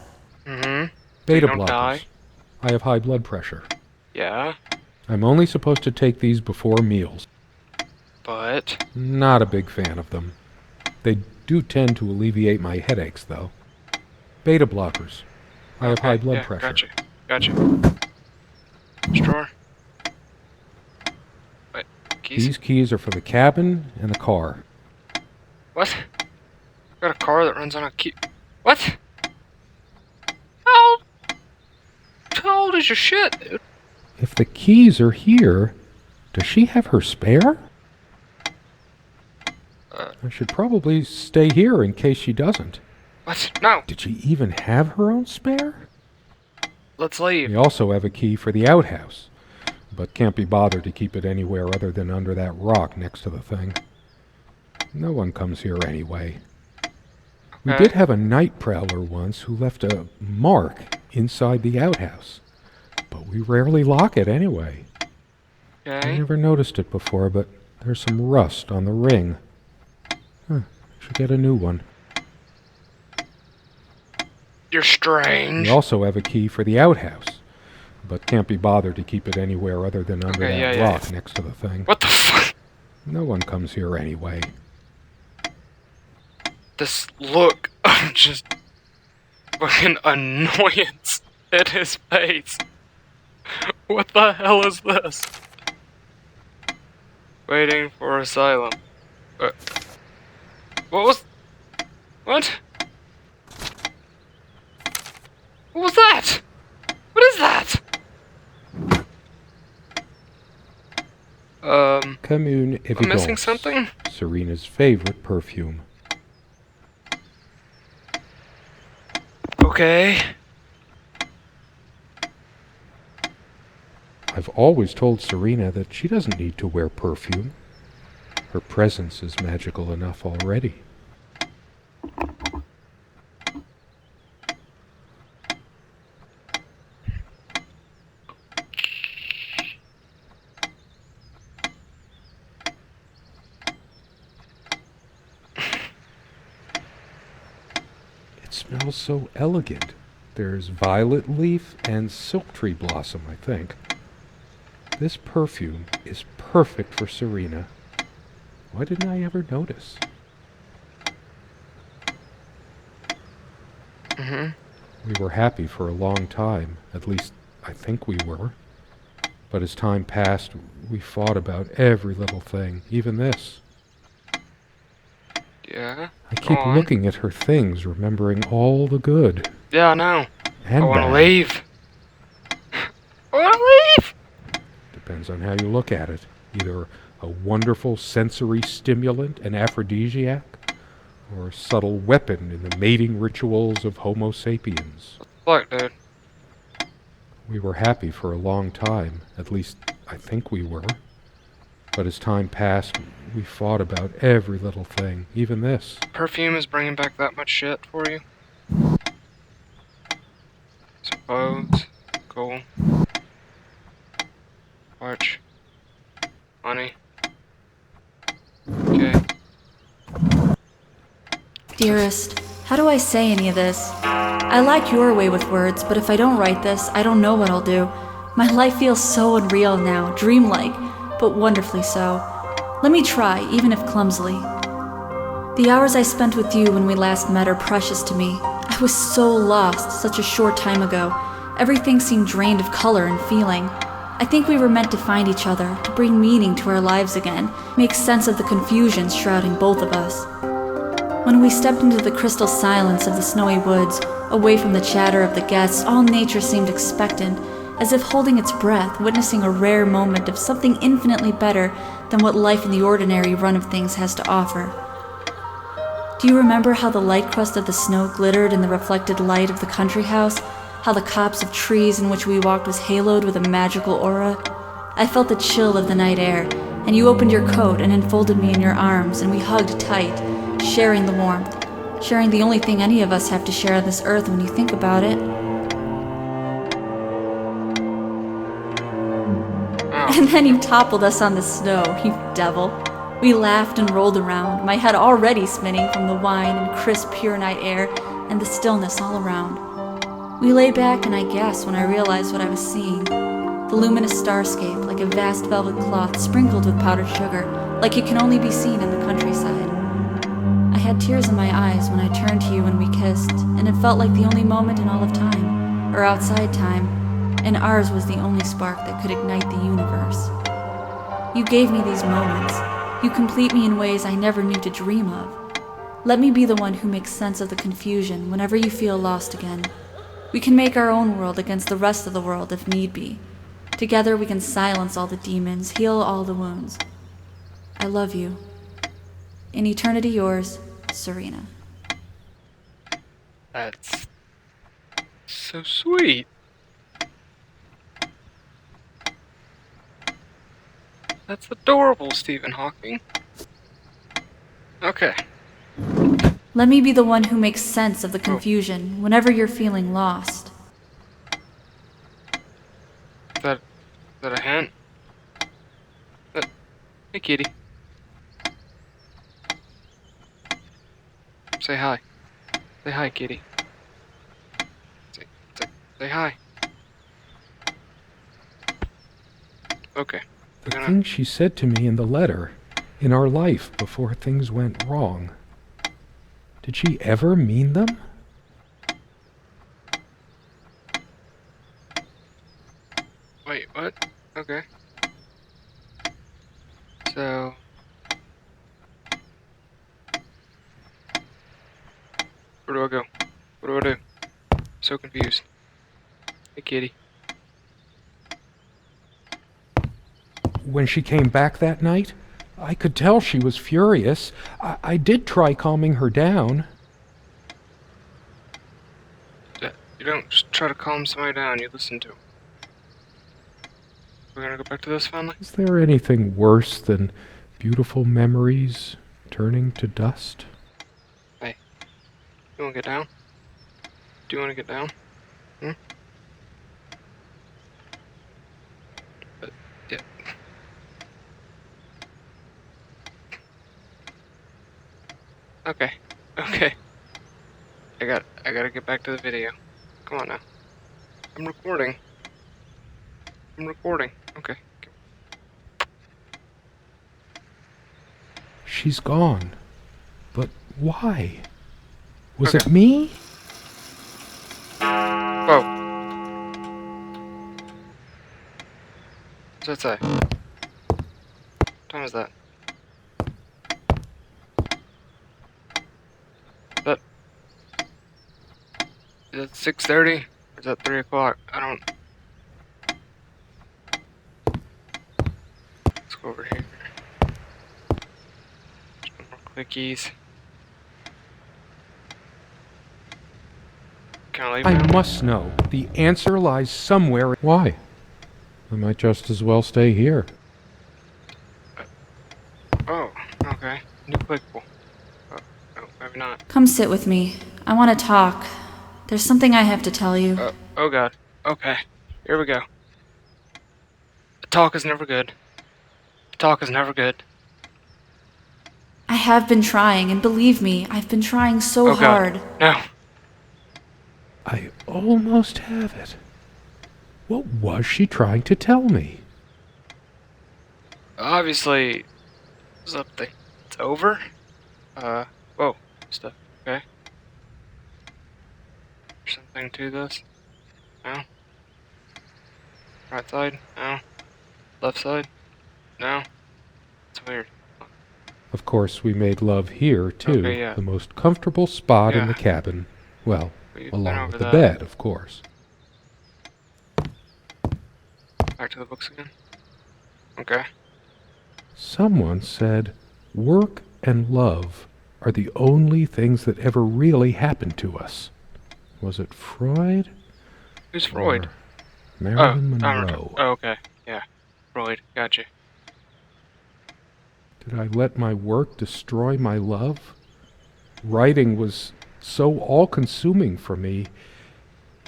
Speaker 2: Mm-hmm.
Speaker 1: Beta
Speaker 2: don't
Speaker 1: blockers.
Speaker 2: die.
Speaker 1: I have high blood pressure.
Speaker 2: Yeah,
Speaker 1: I'm only supposed to take these before meals.
Speaker 2: but...
Speaker 1: Not a big fan of them. They do tend to alleviate my headaches, though. Beta blockers. I have high blood pressure.
Speaker 2: Gotcha. Drawer. Wait, keys?
Speaker 1: These keys are for the cabin and the car.
Speaker 2: What? I've got a car that runs on a key. What? How old is your shit, dude?
Speaker 1: If the keys are here, does she have her spare? I should probably stay here in case she doesn't.
Speaker 2: What? No!
Speaker 1: Did she even have her own spare?
Speaker 2: Let's leave.
Speaker 1: We also have a key for the outhouse, but can't be bothered to keep it anywhere other than under that rock next to the thing. No one comes here anyway. We
Speaker 2: Okay.
Speaker 1: did have a night prowler once who left a mark inside the outhouse, but we rarely lock it anyway. I
Speaker 2: Okay.
Speaker 1: never noticed it before, but there's some rust on the ring. Should get a new one.
Speaker 2: You're strange.
Speaker 1: We also have a key for the outhouse, but can't be bothered to keep it anywhere other than under
Speaker 2: Okay,
Speaker 1: that
Speaker 2: yeah.
Speaker 1: rock next to the thing.
Speaker 2: What the fuck?
Speaker 1: No one comes here anyway.
Speaker 2: This look of just fucking annoyance in his face. What the hell is this? Waiting for asylum. What was... What? What was that? What is that?
Speaker 1: Commune
Speaker 2: I'm missing
Speaker 1: Evidence,
Speaker 2: something?
Speaker 1: Serena's favorite perfume.
Speaker 2: Okay.
Speaker 1: I've always told Serena that she doesn't need to wear perfume. Her presence is magical enough already. It smells so elegant. There's violet leaf and silk tree blossom, I think. This perfume is perfect for Serena. Why didn't I ever notice? We were happy for a long time. At least, I think we were. But as time passed, we fought about every little thing, even this.
Speaker 2: Yeah?
Speaker 1: I keep looking at her things, remembering all the good.
Speaker 2: Yeah, I know.
Speaker 1: And
Speaker 2: I wanna
Speaker 1: bad.
Speaker 2: leave. I wanna leave!
Speaker 1: Depends on how you look at it. Either a wonderful sensory stimulant and aphrodisiac, or a subtle weapon in the mating rituals of Homo sapiens.
Speaker 2: Look, dude.
Speaker 1: We were happy for a long time, at least I think we were. But as time passed, we fought about every little thing, even this.
Speaker 2: Perfume is bringing back that much shit for you? Suppose. Cool. Watch. Money. Okay.
Speaker 3: Dearest, how do I say any of this? I like your way with words, but if I don't write this, I don't know what I'll do. My life feels so unreal now, dreamlike, but wonderfully so. Let me try, even if clumsily. The hours I spent with you when we last met are precious to me. I was so lost such a short time ago. Everything seemed drained of color and feeling. I think we were meant to find each other, to bring meaning to our lives again, make sense of the confusion shrouding both of us. When we stepped into the crystal silence of the snowy woods, away from the chatter of the guests, all nature seemed expectant, as if holding its breath, witnessing a rare moment of something infinitely better than what life in the ordinary run of things has to offer. Do you remember how the light crust of the snow glittered in the reflected light of the country house? How the copse of trees in which we walked was haloed with a magical aura? I felt the chill of the night air, and you opened your coat and enfolded me in your arms, and we hugged tight, sharing the warmth, sharing the only thing any of us have to share on this earth when you think about it. And then you toppled us on the snow, you devil. We laughed and rolled around, my head already spinning from the wine and crisp, pure night air and the stillness all around. We lay back and I gasped when I realized what I was seeing. The luminous starscape, like a vast velvet cloth sprinkled with powdered sugar, like it can only be seen in the countryside. I had tears in my eyes when I turned to you and we kissed, and it felt like the only moment in all of time, or outside time, and ours was the only spark that could ignite the universe. You gave me these moments. You complete me in ways I never knew to dream of. Let me be the one who makes sense of the confusion whenever you feel lost again. We can make our own world against the rest of the world if need be. Together we can silence all the demons, heal all the wounds. I love you. In eternity yours, Serena.
Speaker 2: That's so sweet. That's adorable, Stephen Hawking. Okay.
Speaker 3: Let me be the one who makes sense of the confusion whenever you're feeling lost.
Speaker 2: Is that a hint? Hey, kitty. Say hi. Say hi, kitty. Say hi. Okay.
Speaker 1: The things she said to me in the letter, in our life before things went wrong. Did she ever mean them?
Speaker 2: Wait, what? Where do I go? What do I do? I'm so confused. Hey, kitty.
Speaker 1: When she came back that night, I could tell she was furious. I did try calming her down.
Speaker 2: You don't just try to calm somebody down, you listen to 'em. We're gonna go back to this finally?
Speaker 1: Is there anything worse than beautiful memories turning to dust?
Speaker 2: Hey, you wanna get down? Do you wanna get down? Hmm? Yeah. Okay. Okay. I gotta get back to the video. Come on now. I'm recording. Okay.
Speaker 1: She's gone. But why? Was
Speaker 2: Okay.
Speaker 1: it me?
Speaker 2: Whoa. What's that say? What time is that? Is that 6:30? Or is that 3 o'clock? I don't... Let's go over here. Just one more clickies. Can I leave
Speaker 1: I
Speaker 2: now?
Speaker 1: must know. The answer lies somewhere. Why? I might just as well stay here.
Speaker 2: Oh, okay. New clickable. Oh, maybe not.
Speaker 3: Come sit with me. I want to talk. There's something I have to tell you.
Speaker 2: Oh god. Okay. Here we go. Talk is never good. Talk is never good.
Speaker 3: I have been trying, and believe me, I've been trying so
Speaker 2: Oh god.
Speaker 3: hard.
Speaker 2: No.
Speaker 1: I almost have it. What was she trying to tell me?
Speaker 2: Obviously, something. It's over? Whoa. Stuff. Okay. There's something to this? No? Right side? No? Left side? No? It's weird.
Speaker 1: Of course, we made love here, too.
Speaker 2: Okay, yeah.
Speaker 1: The most comfortable spot in
Speaker 2: Yeah.
Speaker 1: the cabin. Well,
Speaker 2: We've been
Speaker 1: along
Speaker 2: over
Speaker 1: with the
Speaker 2: that.
Speaker 1: bed, of course.
Speaker 2: Back to the books again? Okay.
Speaker 1: Someone said, work and love are the only things that ever really happened to us. Was it Freud?
Speaker 2: Who's Freud?
Speaker 1: Or Marilyn
Speaker 2: Oh,
Speaker 1: Monroe?
Speaker 2: oh, okay. Yeah. Freud. Gotcha.
Speaker 1: Did I let my work destroy my love? Writing was so all-consuming for me,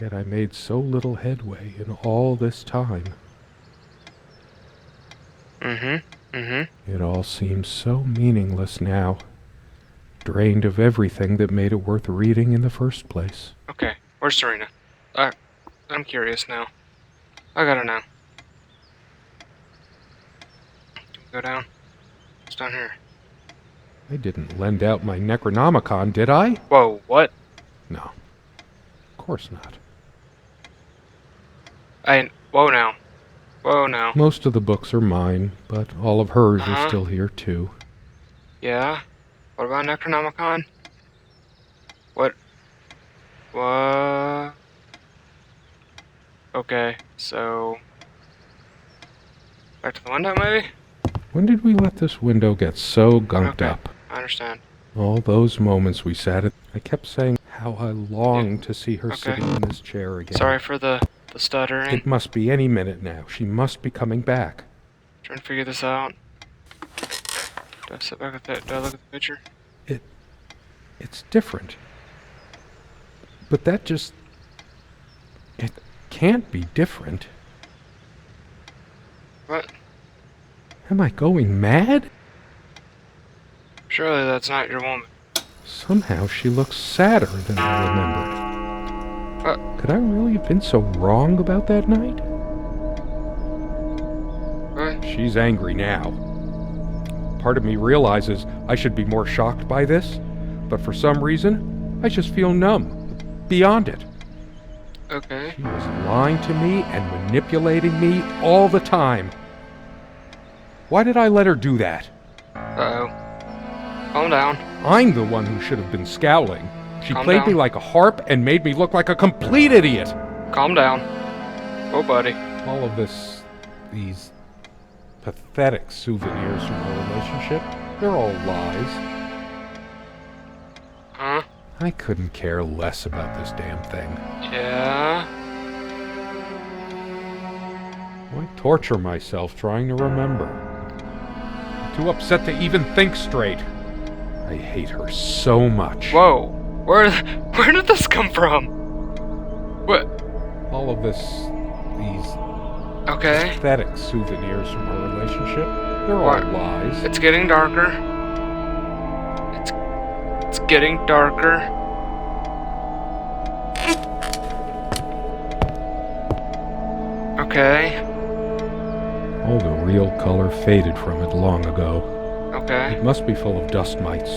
Speaker 1: yet I made so little headway in all this time. It all seems so meaningless now, drained of everything that made it worth reading in the first place.
Speaker 2: Okay. Where's Serena? I'm curious now. I gotta know. Can we go down? It's down here.
Speaker 1: I didn't lend out my Necronomicon, did I?
Speaker 2: Whoa, what?
Speaker 1: No. Of course not.
Speaker 2: Whoa now. Whoa now.
Speaker 1: Most of the books are mine, but all of hers
Speaker 2: Uh-huh.
Speaker 1: are still here, too.
Speaker 2: Yeah? What about Necronomicon? What? Okay, so... Back to the window, maybe?
Speaker 1: When did we let this window get so gunked
Speaker 2: Okay.
Speaker 1: up?
Speaker 2: I understand.
Speaker 1: All those moments we sat at... I kept saying how I longed to see her
Speaker 2: Okay.
Speaker 1: sitting in this chair again.
Speaker 2: Sorry for the stuttering.
Speaker 1: It must be any minute now. She must be coming back.
Speaker 2: Trying to figure this out. Do I sit back at that? Do I look at the picture?
Speaker 1: It's different. But that just... It can't be different.
Speaker 2: What?
Speaker 1: Am I going mad?
Speaker 2: Surely that's not your woman.
Speaker 1: Somehow she looks sadder than I remembered. Could I really have been so wrong about that night?
Speaker 2: What?
Speaker 1: She's angry now. Part of me realizes I should be more shocked by this, but for some reason, I just feel numb, beyond it.
Speaker 2: Okay.
Speaker 1: She was lying to me and manipulating me all the time. Why did I let her do that?
Speaker 2: Uh-oh. Calm down.
Speaker 1: I'm the one who should have been scowling. She
Speaker 2: Calm
Speaker 1: played
Speaker 2: down.
Speaker 1: me like a harp and made me look like a complete idiot.
Speaker 2: Calm down. Oh, buddy.
Speaker 1: All of these pathetic souvenirs from our relationship, they're all lies.
Speaker 2: Huh?
Speaker 1: I couldn't care less about this damn thing.
Speaker 2: Yeah?
Speaker 1: Why torture myself trying to remember? I'm too upset to even think straight. I hate her so much.
Speaker 2: Whoa. Where did this come from? What?
Speaker 1: All of these
Speaker 2: Okay.
Speaker 1: pathetic souvenirs from our relationship, they're all
Speaker 2: What?
Speaker 1: lies.
Speaker 2: It's getting darker. It's getting darker. Okay.
Speaker 1: All the real color faded from it long ago.
Speaker 2: Okay.
Speaker 1: It must be full of dust mites.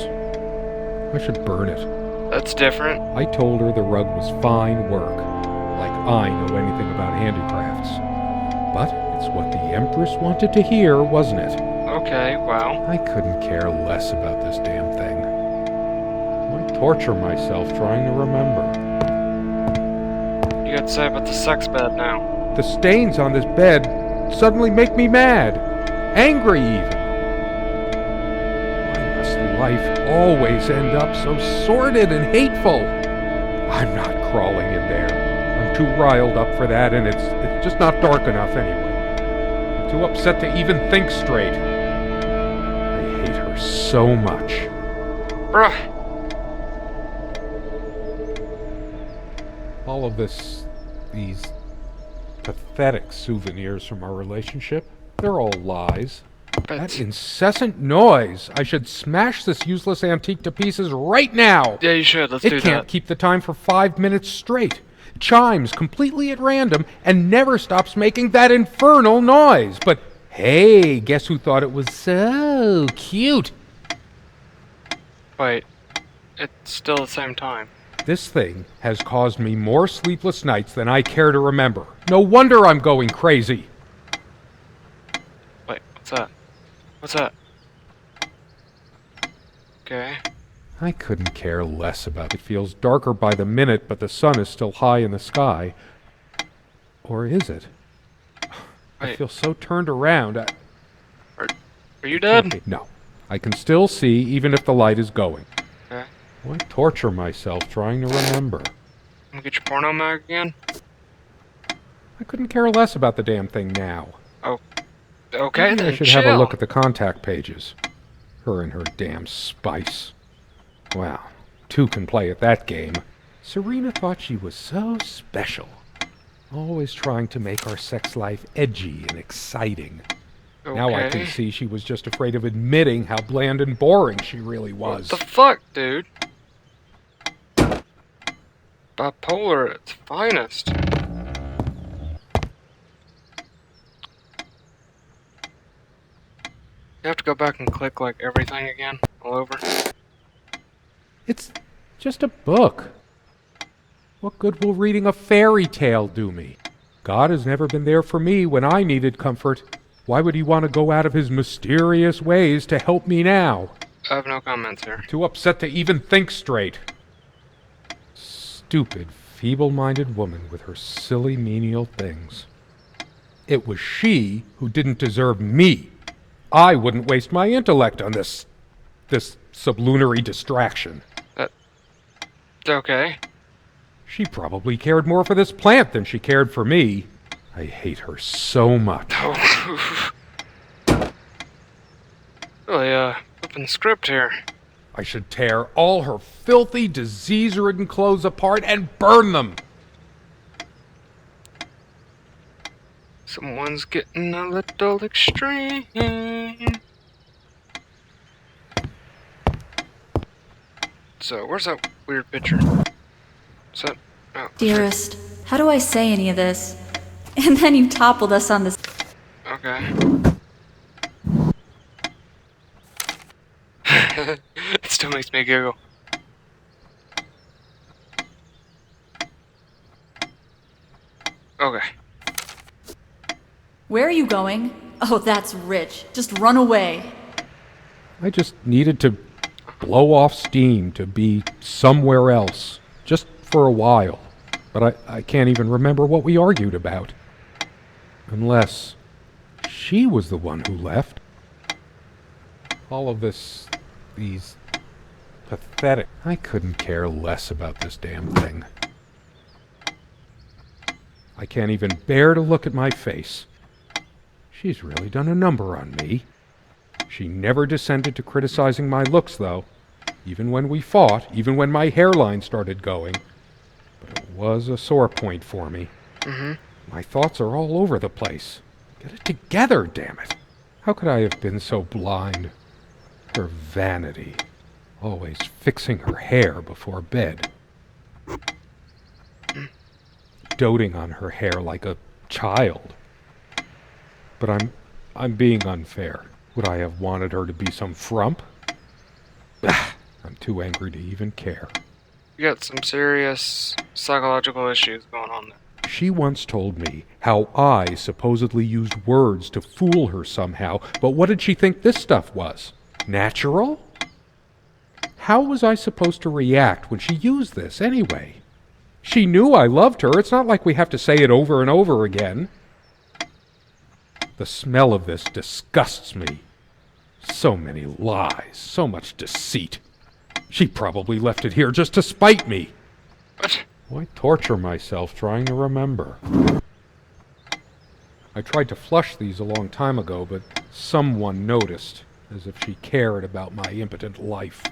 Speaker 1: I should burn it.
Speaker 2: That's different.
Speaker 1: I told her the rug was fine work, like I know anything about handicrafts. But it's what the Empress wanted to hear, wasn't it?
Speaker 2: Okay, wow.
Speaker 1: I couldn't care less about this damn thing. Why torture myself trying to remember?
Speaker 2: What you got to say about the sex bed now?
Speaker 1: The stains on this bed suddenly make me mad. Angry even. Why must life always end up so sordid and hateful? I'm not crawling in there. I'm too riled up for that, and it's just not dark enough anyway. I'm too upset to even think straight. I hate her so much.
Speaker 2: Bruh.
Speaker 1: All of these pathetic souvenirs from our relationship, they're all lies. That
Speaker 2: But
Speaker 1: incessant noise! I should smash this useless antique to pieces right now!
Speaker 2: yeah, you should. Let's do
Speaker 1: It can't
Speaker 2: that.
Speaker 1: keep the time for 5 minutes straight. Chimes completely at random and never stops making that infernal noise. But hey, guess who thought it was so cute?
Speaker 2: Wait. It's still the same time.
Speaker 1: This thing has caused me more sleepless nights than I care to remember. No wonder I'm going crazy.
Speaker 2: Wait, what's that? What's that? Okay.
Speaker 1: I couldn't care less about it. It feels darker by the minute, but the sun is still high in the sky. Or is it? I
Speaker 2: Wait.
Speaker 1: feel so turned around.
Speaker 2: Are you dead?
Speaker 1: No. I can still see even if the light is going.
Speaker 2: Okay.
Speaker 1: Why torture myself trying to remember?
Speaker 2: Wanna get your porno mag again?
Speaker 1: I couldn't care less about the damn thing now.
Speaker 2: Okay,
Speaker 1: Maybe
Speaker 2: then
Speaker 1: I should
Speaker 2: chill.
Speaker 1: have a look at the contact pages. Her and her damn spice. Wow, two can play at that game. Serena thought she was so special. Always trying to make our sex life edgy and exciting.
Speaker 2: Okay.
Speaker 1: Now I can see she was just afraid of admitting how bland and boring she really was.
Speaker 2: What the fuck, dude? Bipolar at its finest. You have to go back and click like everything again, all over.
Speaker 1: It's just a book. What good will reading a fairy tale do me? God has never been there for me when I needed comfort. Why would he want to go out of his mysterious ways to help me now?
Speaker 2: I have no comments here.
Speaker 1: Too upset to even think straight. Stupid, feeble-minded woman with her silly menial things. It was she who didn't deserve me. I wouldn't waste my intellect on this sublunary distraction.
Speaker 2: Okay.
Speaker 1: She probably cared more for this plant than she cared for me. I hate her so much.
Speaker 2: Oh. Really, flipping the script here.
Speaker 1: I should tear all her filthy, disease-ridden clothes apart and burn them.
Speaker 2: Someone's getting a little extreme. So, where's that weird picture? Is that... Oh,
Speaker 3: Dearest, how do I say any of this? And then you toppled us on this.
Speaker 2: okay. It still makes me giggle. Okay.
Speaker 3: Where are you going? Oh, that's rich. Just run away.
Speaker 1: I just needed to blow off steam to be somewhere else, just for a while. But I can't even remember what we argued about. Unless she was the one who left. All of these pathetic... I couldn't care less about this damn thing. I can't even bear to look at my face. She's really done a number on me. She never descended to criticizing my looks, though. Even when we fought, even when my hairline started going. But it was a sore point for me.
Speaker 2: Mm-hmm.
Speaker 1: My thoughts are all over the place. Get it together, damn it. How could I have been so blind? Her vanity. Always fixing her hair before bed. Doting on her hair like a child. But I'm being unfair. Would I have wanted her to be some frump? I'm too angry to even care.
Speaker 2: You got some serious psychological issues going on there.
Speaker 1: She once told me how I supposedly used words to fool her somehow, but what did she think this stuff was? Natural? How was I supposed to react when she used this anyway? She knew I loved her. It's not like we have to say it over and over again. The smell of this disgusts me. So many lies, so much deceit. She probably left it here just to spite me.
Speaker 2: What?
Speaker 1: Why torture myself trying to remember? I tried to flush these a long time ago, but someone noticed, as if she cared about my impotent life.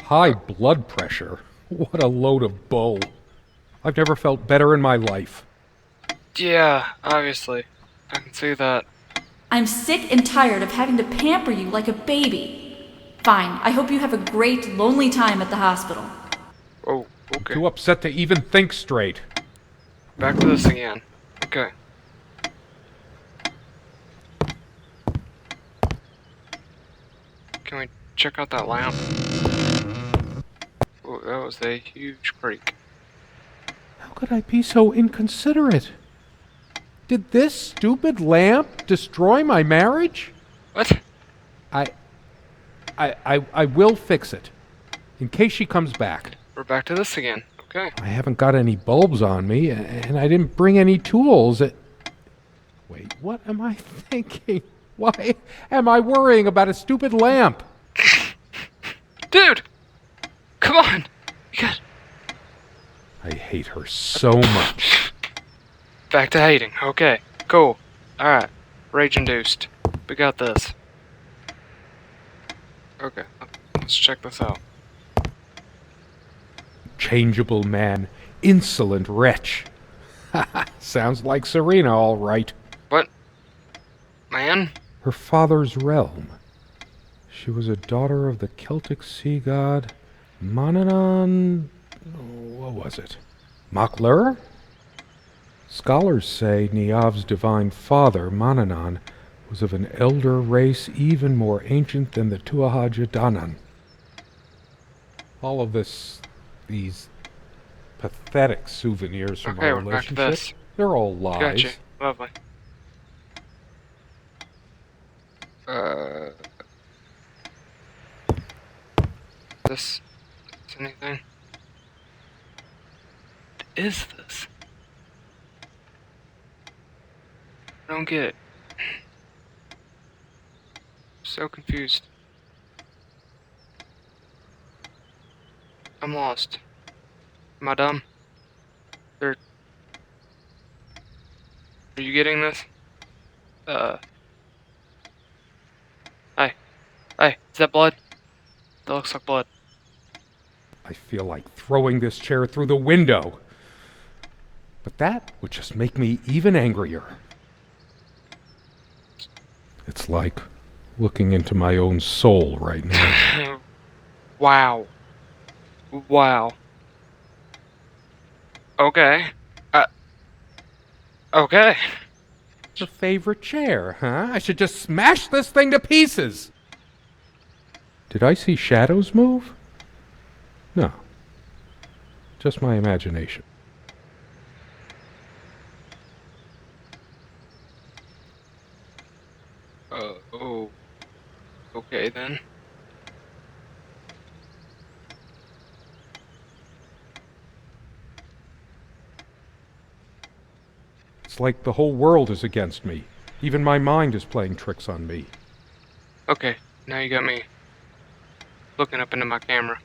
Speaker 1: High blood pressure? What a load of bull. I've never felt better in my life.
Speaker 2: Yeah, obviously. I can see that.
Speaker 3: I'm sick and tired of having to pamper you like a baby. Fine, I hope you have a great, lonely time at the hospital.
Speaker 2: Oh, okay.
Speaker 1: Too upset to even think straight.
Speaker 2: Back to this again. Okay. Can we check out that lamp? Oh, that was a huge creak.
Speaker 1: How could I be so inconsiderate? Did this stupid lamp destroy my marriage?
Speaker 2: What?
Speaker 1: I will fix it. In case she comes back.
Speaker 2: We're back to this again. Okay.
Speaker 1: I haven't got any bulbs on me, and I didn't bring any tools. Wait, what am I thinking? Why am I worrying about a stupid lamp?
Speaker 2: Dude! Come on! You got...
Speaker 1: I hate her so much.
Speaker 2: Back to hating. Okay. Cool. Alright. Rage induced. We got this. Okay. Let's check this out.
Speaker 1: Changeable man. Insolent wretch. Sounds like Serena, all right.
Speaker 2: What? Man?
Speaker 1: Her father's realm. She was a daughter of the Celtic sea god Manannán... what was it? Maclur? Scholars say Niamh's divine father, Manannán, was of an elder race even more ancient than the Tuatha Danann. All of these pathetic souvenirs from
Speaker 2: Okay,
Speaker 1: our
Speaker 2: we're back to
Speaker 1: relationship,
Speaker 2: this.
Speaker 1: they're all lies.
Speaker 2: Gotcha. Lovely. This is anything? What is this? I don't get it. So confused. I'm lost. Am I dumb? Are you getting this? Hey. Hey, is that blood? That looks like blood.
Speaker 1: I feel like throwing this chair through the window. But that would just make me even angrier. It's like looking into my own soul right now.
Speaker 2: Wow. Wow. Okay. Okay.
Speaker 1: Your favorite chair, huh? I should just smash this thing to pieces. Did I see shadows move? No. Just my imagination.
Speaker 2: Oh. Okay then.
Speaker 1: It's like the whole world is against me. Even my mind is playing tricks on me.
Speaker 2: Okay, now you got me looking up into my camera.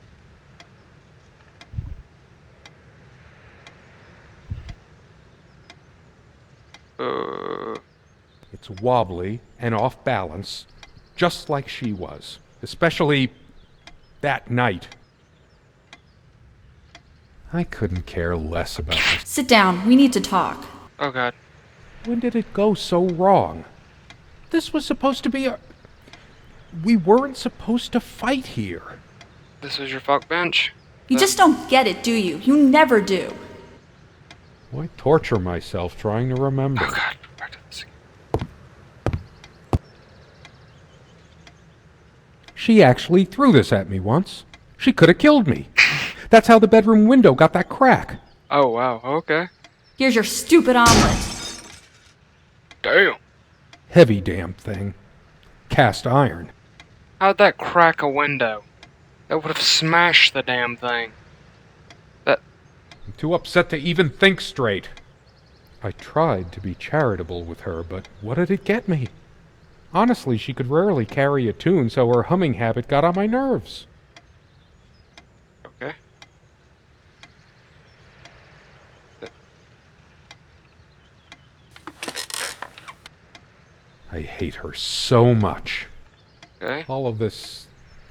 Speaker 1: It's wobbly and off balance, just like she was. Especially that night. I couldn't care less about this.
Speaker 3: Sit down. We need to talk.
Speaker 2: Oh god.
Speaker 1: When did it go so wrong? This was supposed to be a... We weren't supposed to fight here.
Speaker 2: This was your fuck bench?
Speaker 3: You just don't get it, do you? You never do.
Speaker 1: Why torture myself trying to remember?
Speaker 2: Oh god, back to this again.
Speaker 1: She actually threw this at me once. She could have killed me. That's how the bedroom window got that crack.
Speaker 2: Oh wow, okay.
Speaker 3: Here's your stupid omelet.
Speaker 2: Damn.
Speaker 1: Heavy damn thing. Cast iron.
Speaker 2: How'd that crack a window? That would have smashed the damn thing.
Speaker 1: I'm too upset to even think straight. I tried to be charitable with her, but what did it get me? Honestly, she could rarely carry a tune, so her humming habit got on my nerves.
Speaker 2: Okay.
Speaker 1: I hate her so much.
Speaker 2: Okay.
Speaker 1: All of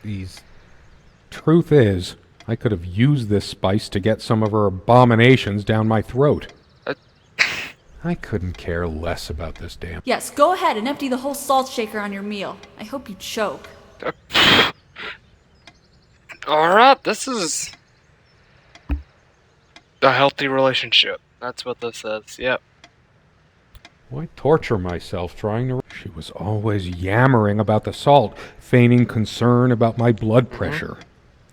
Speaker 1: these... Truth is, I could have used this spice to get some of her abominations down my throat. I couldn't care less about this damn...
Speaker 3: Yes, go ahead and empty the whole salt shaker on your meal. I hope you choke.
Speaker 2: Alright, this is a healthy relationship. That's what this is, yep.
Speaker 1: Why torture myself trying to... She was always yammering about the salt, feigning concern about my blood pressure.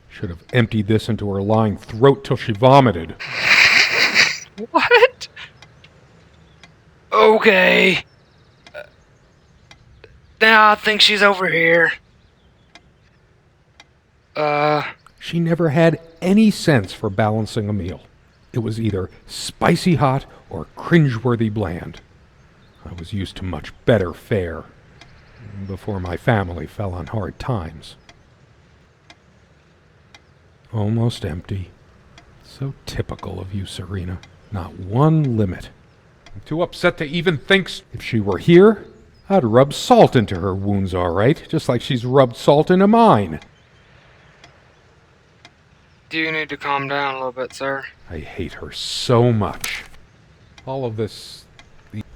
Speaker 1: Should have emptied this into her lying throat till she vomited.
Speaker 2: What? Okay. Now I think she's over here.
Speaker 1: She never had any sense for balancing a meal. It was either spicy hot or cringeworthy bland. I was used to much better fare before my family fell on hard times. Almost empty. So typical of you, Serena. Not one limit. I'm too upset to even think. If she were here, I'd rub salt into her wounds, all right, just like she's rubbed salt into mine.
Speaker 2: Do you need to calm down a little bit, sir?
Speaker 1: I hate her so much. All of this...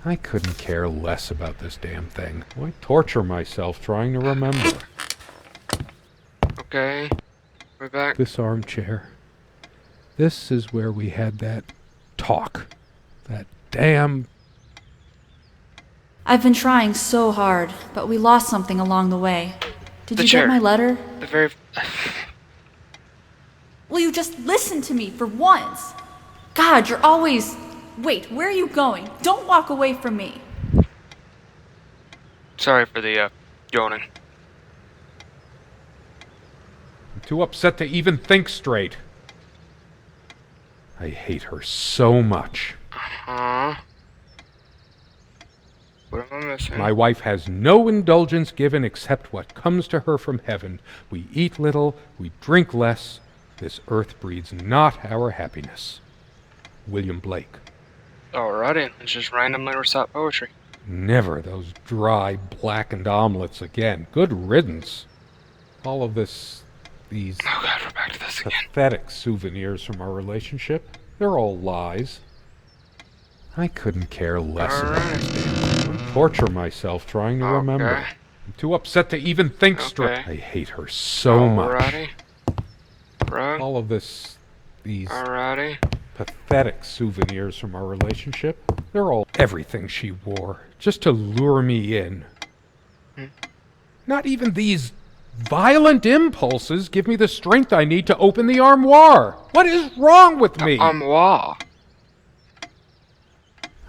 Speaker 1: I couldn't care less about this damn thing. Why torture myself trying to remember?
Speaker 2: Okay. We're back.
Speaker 1: This armchair. This is where we had that talk. That damn...
Speaker 3: I've been trying so hard, but we lost something along the way. Did you
Speaker 2: chair.
Speaker 3: get my letter?
Speaker 2: The very...
Speaker 3: Will you just listen to me for once? God, you're always... Wait, where are you going? Don't walk away from me.
Speaker 2: Sorry for the, yawning.
Speaker 1: I'm too upset to even think straight. I hate her so much.
Speaker 2: Huh? What am I missing?
Speaker 1: My wife has no indulgence given except what comes to her from heaven. We eat little, we drink less. This earth breeds not our happiness. William Blake.
Speaker 2: Alrighty, let's just randomly recite poetry.
Speaker 1: Never those dry, blackened omelets again. Good riddance. All of these
Speaker 2: Oh god, we're back to this again.
Speaker 1: pathetic souvenirs from our relationship, they're all lies. I couldn't care less about this damn thing. Torture myself trying to remember.
Speaker 2: Okay.
Speaker 1: I'm too upset to even think straight.
Speaker 2: Okay.
Speaker 1: I hate her so much.
Speaker 2: Alrighty. Bro.
Speaker 1: All of these
Speaker 2: Alrighty.
Speaker 1: pathetic souvenirs from our relationship, they're all everything she wore, just to lure me in. Not even these violent impulses give me the strength I need to open the armoire. What is wrong with me?
Speaker 2: Armoire.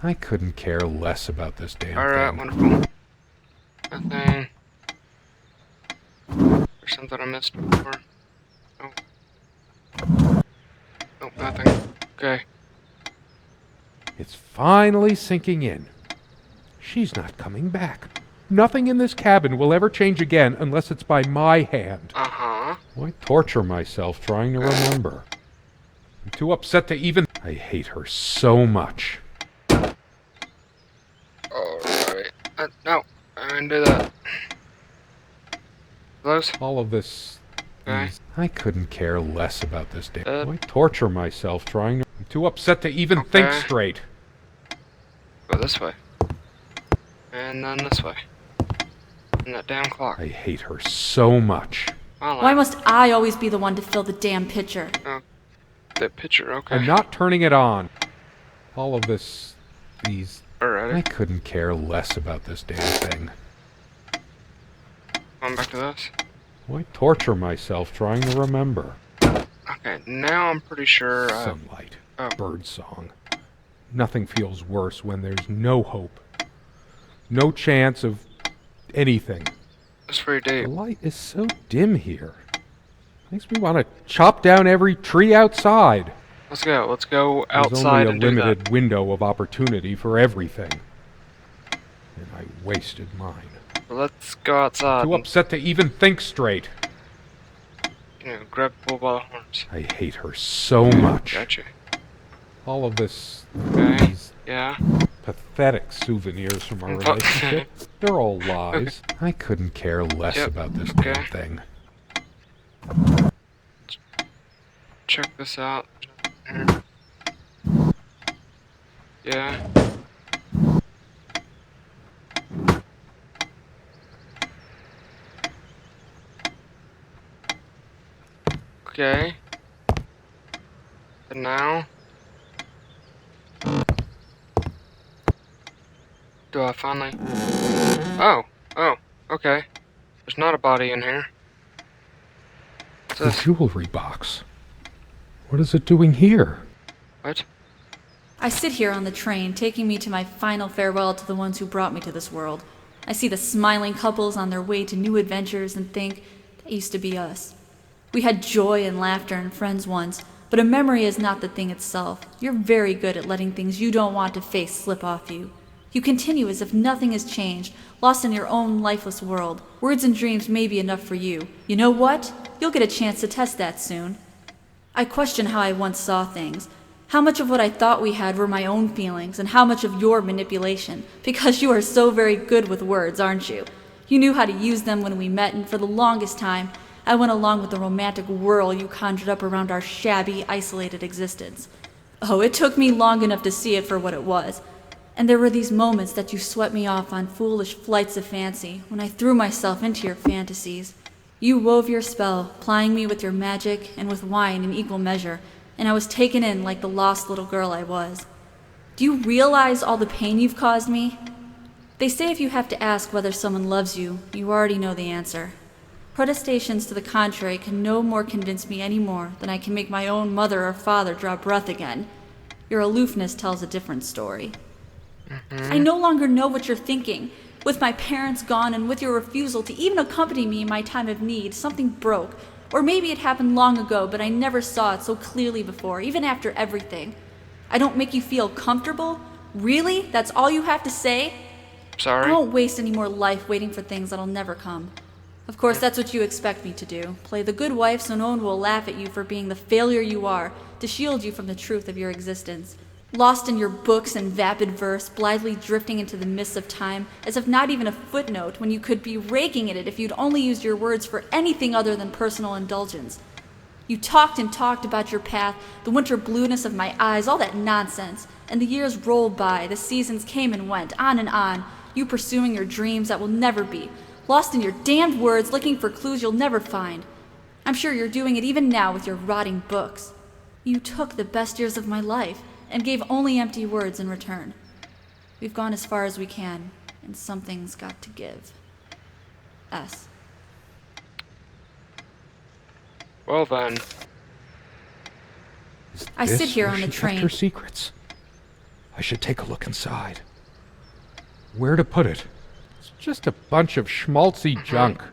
Speaker 1: I couldn't care less about this damn
Speaker 2: Alright,
Speaker 1: thing.
Speaker 2: wonderful. Nothing. There's something I missed before. Oh. Oh, nothing. Okay.
Speaker 1: It's finally sinking in. She's not coming back. Nothing in this cabin will ever change again unless it's by my hand.
Speaker 2: Uh-huh.
Speaker 1: Why torture myself trying to remember? I'm too upset to even... I hate her so much.
Speaker 2: Alright. No, I didn't do that. Close.
Speaker 1: All of this...
Speaker 2: Okay.
Speaker 1: I couldn't care less about this damn... Why torture myself trying to... I'm too upset to even
Speaker 2: Okay.
Speaker 1: think straight.
Speaker 2: Go this way. And then this way. And that damn clock.
Speaker 1: I hate her so much.
Speaker 3: Why must I always be the one to fill the damn pitcher?
Speaker 2: Oh, that picture, okay.
Speaker 1: I'm not turning it on. All of this... These...
Speaker 2: Alrighty.
Speaker 1: I couldn't care less about this damn thing.
Speaker 2: Going back to this.
Speaker 1: Why torture myself trying to remember?
Speaker 2: Okay, now I'm pretty sure.
Speaker 1: Sunlight.
Speaker 2: Oh.
Speaker 1: Birdsong. Nothing feels worse when there's no hope. No chance of anything.
Speaker 2: It's pretty
Speaker 1: The
Speaker 2: deep.
Speaker 1: light is so dim here. Makes me want to chop down every tree outside.
Speaker 2: Let's go. Let's go
Speaker 1: There's
Speaker 2: outside
Speaker 1: only
Speaker 2: and
Speaker 1: a
Speaker 2: do
Speaker 1: limited
Speaker 2: that.
Speaker 1: window of opportunity for everything. And I wasted mine.
Speaker 2: Let's go outside.
Speaker 1: Too upset to even think straight.
Speaker 2: Grab the bull by the horns.
Speaker 1: I hate her so much.
Speaker 2: Gotcha.
Speaker 1: All of this...
Speaker 2: Okay.
Speaker 1: These
Speaker 2: Yeah.
Speaker 1: pathetic souvenirs from our
Speaker 2: Fuck.
Speaker 1: relationship. They're all lies. I couldn't care less
Speaker 2: Yep.
Speaker 1: about this damn
Speaker 2: Okay.
Speaker 1: thing.
Speaker 2: Check this out. Yeah. Okay. And now, do I finally... Oh, okay. There's not a body in here. What's
Speaker 1: The
Speaker 2: this?
Speaker 1: jewelry box. What is it doing here?
Speaker 2: What?
Speaker 3: I sit here on the train, taking me to my final farewell to the ones who brought me to this world. I see the smiling couples on their way to new adventures and think, that used to be us. We had joy and laughter and friends once, but a memory is not the thing itself. You're very good at letting things you don't want to face slip off you. You continue as if nothing has changed, lost in your own lifeless world. Words and dreams may be enough for you. You know what? You'll get a chance to test that soon. I question how I once saw things. How much of what I thought we had were my own feelings, and how much of your manipulation, because you are so very good with words, aren't you? You knew how to use them when we met, and for the longest time, I went along with the romantic whirl you conjured up around our shabby, isolated existence. Oh, it took me long enough to see it for what it was. And there were these moments that you swept me off on foolish flights of fancy, when I threw myself into your fantasies. You wove your spell, plying me with your magic and with wine in equal measure, and I was taken in like the lost little girl I was. Do you realize all the pain you've caused me? They say if you have to ask whether someone loves you, you already know the answer. Protestations to the contrary can no more convince me any more than I can make my own mother or father draw breath again. Your aloofness tells a different story. I no longer know what you're thinking. With my parents gone and with your refusal to even accompany me in my time of need, something broke. Or maybe it happened long ago, but I never saw it so clearly before, even after everything. I don't make you feel comfortable? Really? That's all you have to say?
Speaker 2: Sorry.
Speaker 3: I won't waste any more life waiting for things that'll never come. Of course, that's what you expect me to do. Play the good wife so no one will laugh at you for being the failure you are, to shield you from the truth of your existence. Lost in your books and vapid verse, blithely drifting into the mists of time, as if not even a footnote when you could be raking at it if you'd only used your words for anything other than personal indulgence. You talked and talked about your path, the winter blueness of my eyes, all that nonsense. And the years rolled by, the seasons came and went, on, you pursuing your dreams that will never be, lost in your damned words, looking for clues you'll never find. I'm sure you're doing it even now with your rotting books. You took the best years of my life, and gave only empty words in return. We've gone as far as we can, and something's got to give. S.
Speaker 2: Well then.
Speaker 3: I sit here on the train.
Speaker 1: Her secrets. I should take a look inside. Where to put it? It's just a bunch of schmaltzy junk.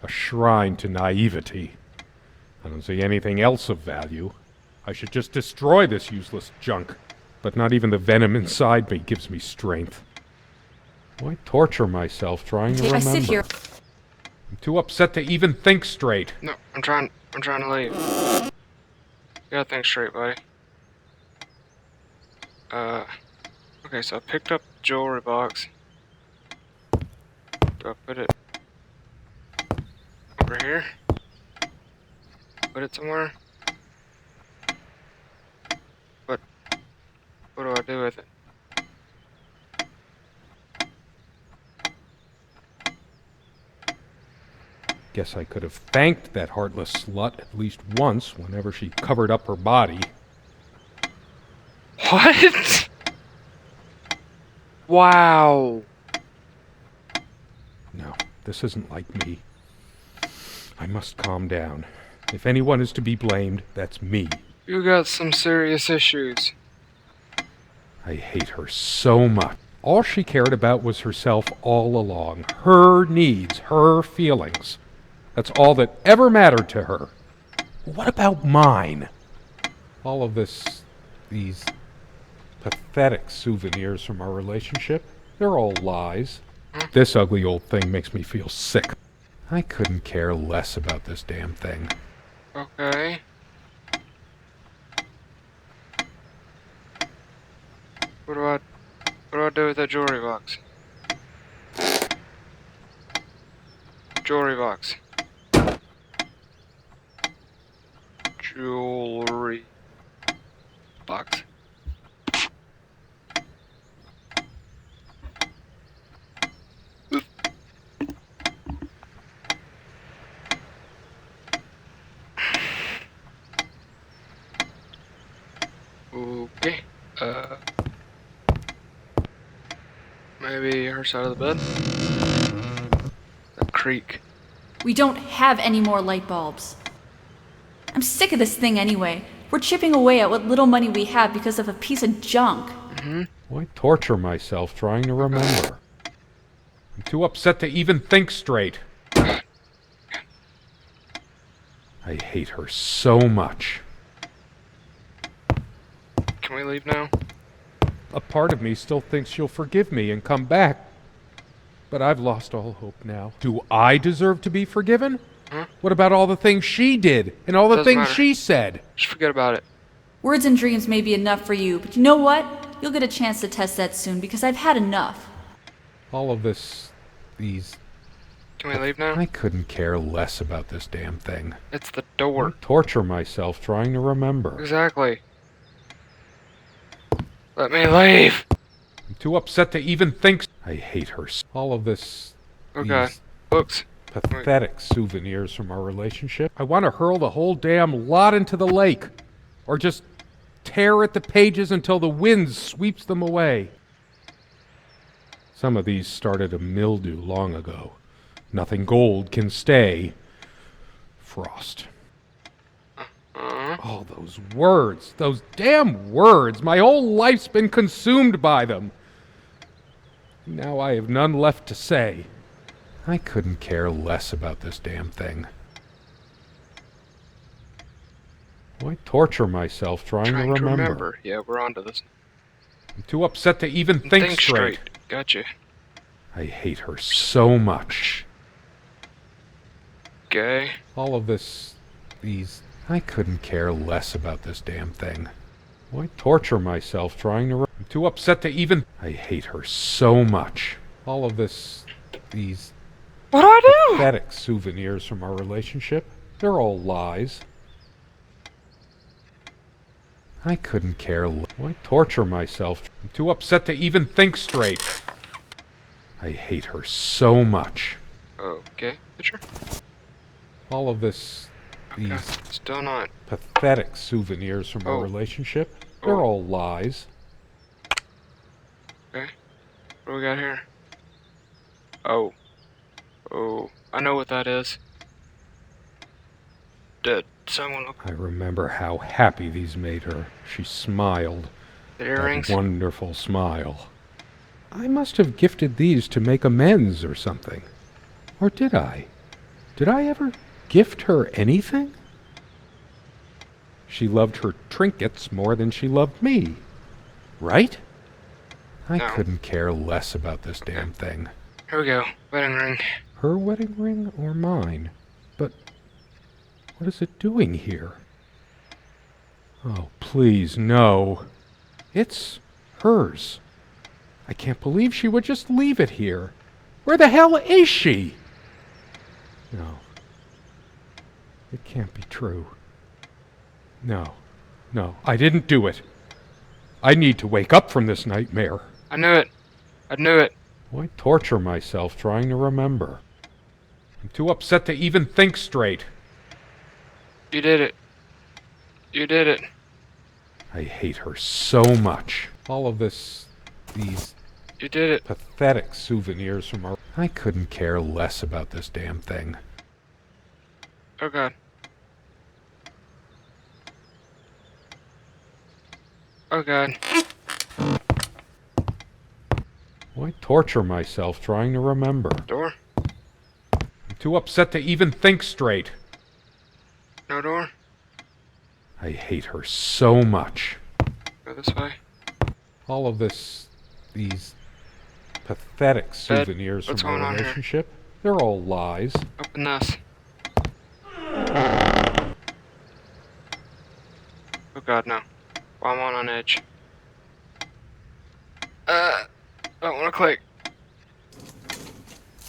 Speaker 1: A shrine to naivety. I don't see anything else of value. I should just destroy this useless junk. but not even the venom inside me gives me strength. Why torture myself trying to remember?
Speaker 3: I sit here.
Speaker 1: I'm too upset to even think straight.
Speaker 2: No, I'm trying to leave. You gotta think straight, buddy. Okay, so I picked up the jewelry box. Do I put it over here? Put it somewhere? What do I do with it?
Speaker 1: Guess I could have thanked that heartless slut at least once whenever she covered up her body.
Speaker 2: What? Wow.
Speaker 1: No, this isn't like me. I must calm down. If anyone is to be blamed, that's me.
Speaker 2: You got some serious issues.
Speaker 1: I hate her so much. All she cared about was herself all along. Her needs, her feelings. That's all that ever mattered to her. What about mine? All of these pathetic souvenirs from our relationship, they're all lies. This ugly old thing makes me feel sick. I couldn't care less about this damn thing.
Speaker 2: Okay. What do I do with that jewelry box? Jewelry box. Jewelry box. Okay. Maybe her side of the bed. That creak.
Speaker 3: We don't have any more light bulbs. I'm sick of this thing anyway. We're chipping away at what little money we have because of a piece of junk.
Speaker 1: Why torture myself trying to remember? I'm too upset to even think straight. I hate her so much.
Speaker 2: Can we leave now?
Speaker 1: A part of me still thinks she'll forgive me and come back. But I've lost all hope now. Do I deserve to be forgiven?
Speaker 2: Huh?
Speaker 1: What about all the things she did and all the
Speaker 2: Doesn't
Speaker 1: things
Speaker 2: matter.
Speaker 1: she said?
Speaker 2: Just forget about it.
Speaker 3: Words and dreams may be enough for you, but you know what? You'll get a chance to test that soon because I've had enough.
Speaker 1: All of these...
Speaker 2: Can we leave now?
Speaker 1: I couldn't care less about this damn thing.
Speaker 2: It's the door.
Speaker 1: I torture myself trying to remember.
Speaker 2: Exactly. Let me leave.
Speaker 1: I'm too upset to even think. I hate her. All of
Speaker 2: Okay. Books.
Speaker 1: pathetic souvenirs from our relationship. I want to hurl the whole damn lot into the lake. Or just tear at the pages until the wind sweeps them away. Some of these started a mildew long ago. Nothing gold can stay. Frost. All those words, those damn words. My whole life's been consumed by them. Now I have none left to say. I couldn't care less about this damn thing. Why torture myself trying to remember?
Speaker 2: Yeah, we're on to this.
Speaker 1: I'm too upset to even think straight.
Speaker 2: Gotcha.
Speaker 1: I hate her so much.
Speaker 2: Okay.
Speaker 1: All of these... I couldn't care less about this damn thing. Why torture myself trying to... I'm too upset to even... I hate her so much. All of these...
Speaker 2: What do I do?
Speaker 1: pathetic souvenirs from our relationship. They're all lies. I couldn't care. Why torture myself? I'm too upset to even think straight. I hate her so much.
Speaker 2: Okay. Picture.
Speaker 1: All of these
Speaker 2: Okay. Still not.
Speaker 1: pathetic souvenirs from our relationship. They're all lies.
Speaker 2: Okay. What do we got here? Oh. I know what that is. Did someone look
Speaker 1: I remember how happy these made her. She smiled.
Speaker 2: at earrings?
Speaker 1: That wonderful smile. I must have gifted these to make amends or something. Or did I? Did I ever gift her anything? She loved her trinkets more than she loved me. right? I
Speaker 2: No.
Speaker 1: couldn't care less about this damn thing.
Speaker 2: Here we go. Wedding ring.
Speaker 1: Her wedding ring or mine? But what is it doing here? Oh, please, no. It's hers. I can't believe she would just leave it here. Where the hell is she? No. It can't be true. No. No, I didn't do it. I need to wake up from this nightmare.
Speaker 2: I knew it. I knew it.
Speaker 1: Why torture myself trying to remember? I'm too upset to even think straight.
Speaker 2: You did it. You did it.
Speaker 1: I hate her so much. All of these
Speaker 2: You did it.
Speaker 1: pathetic souvenirs from her. I couldn't care less about this damn thing.
Speaker 2: Oh god. Oh god.
Speaker 1: Why torture myself trying to remember?
Speaker 2: Door?
Speaker 1: I'm too upset to even think straight.
Speaker 2: No door?
Speaker 1: I hate her so much.
Speaker 2: Go this way.
Speaker 1: All of these pathetic souvenirs
Speaker 2: What's
Speaker 1: from
Speaker 2: going
Speaker 1: our
Speaker 2: on here?
Speaker 1: relationship. They're all lies.
Speaker 2: Open this. Oh god, no. Well, I'm on edge. I don't want to click.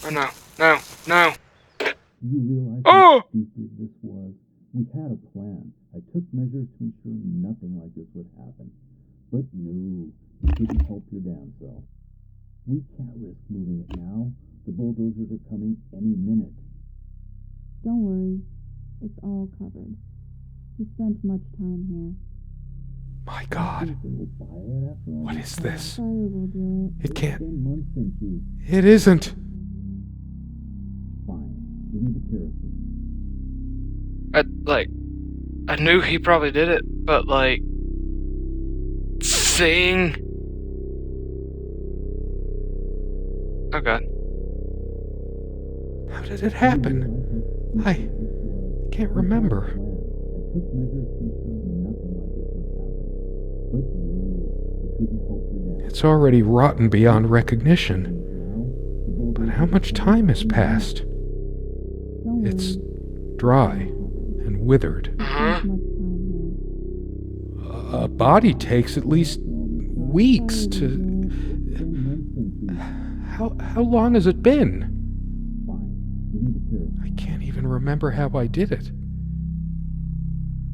Speaker 2: Oh no. No. No.
Speaker 4: You realize
Speaker 2: Oh!
Speaker 4: how stupid this was? We had a plan. I took measures to ensure nothing like this would happen. But no, you couldn't help your damn self. We can't risk moving it now. The bulldozers are coming any minute.
Speaker 5: Don't worry. It's all covered. He spent much time here.
Speaker 1: My God.
Speaker 4: Think they will buy it after all
Speaker 1: What
Speaker 4: this
Speaker 1: is
Speaker 4: time?
Speaker 1: this?
Speaker 5: Fire will do it.
Speaker 1: It can't.
Speaker 4: 10 months since you...
Speaker 1: It isn't.
Speaker 4: Fine. Give me the kerosene.
Speaker 2: I knew he probably did it, but seeing... Oh god.
Speaker 1: How did it happen? I can't remember.
Speaker 4: I took measures to ensure nothing like this would happen. But no, you couldn't help your damn
Speaker 1: It's already rotten beyond recognition.
Speaker 4: now.
Speaker 1: But how much time has passed?
Speaker 5: Don't worry.
Speaker 1: It's dry and withered.
Speaker 2: Uh-huh.
Speaker 5: Spent much time here.
Speaker 1: A body takes at least weeks to... How long has it been?
Speaker 4: Fine. Give me the kerosene.
Speaker 1: I can't even remember how I did it.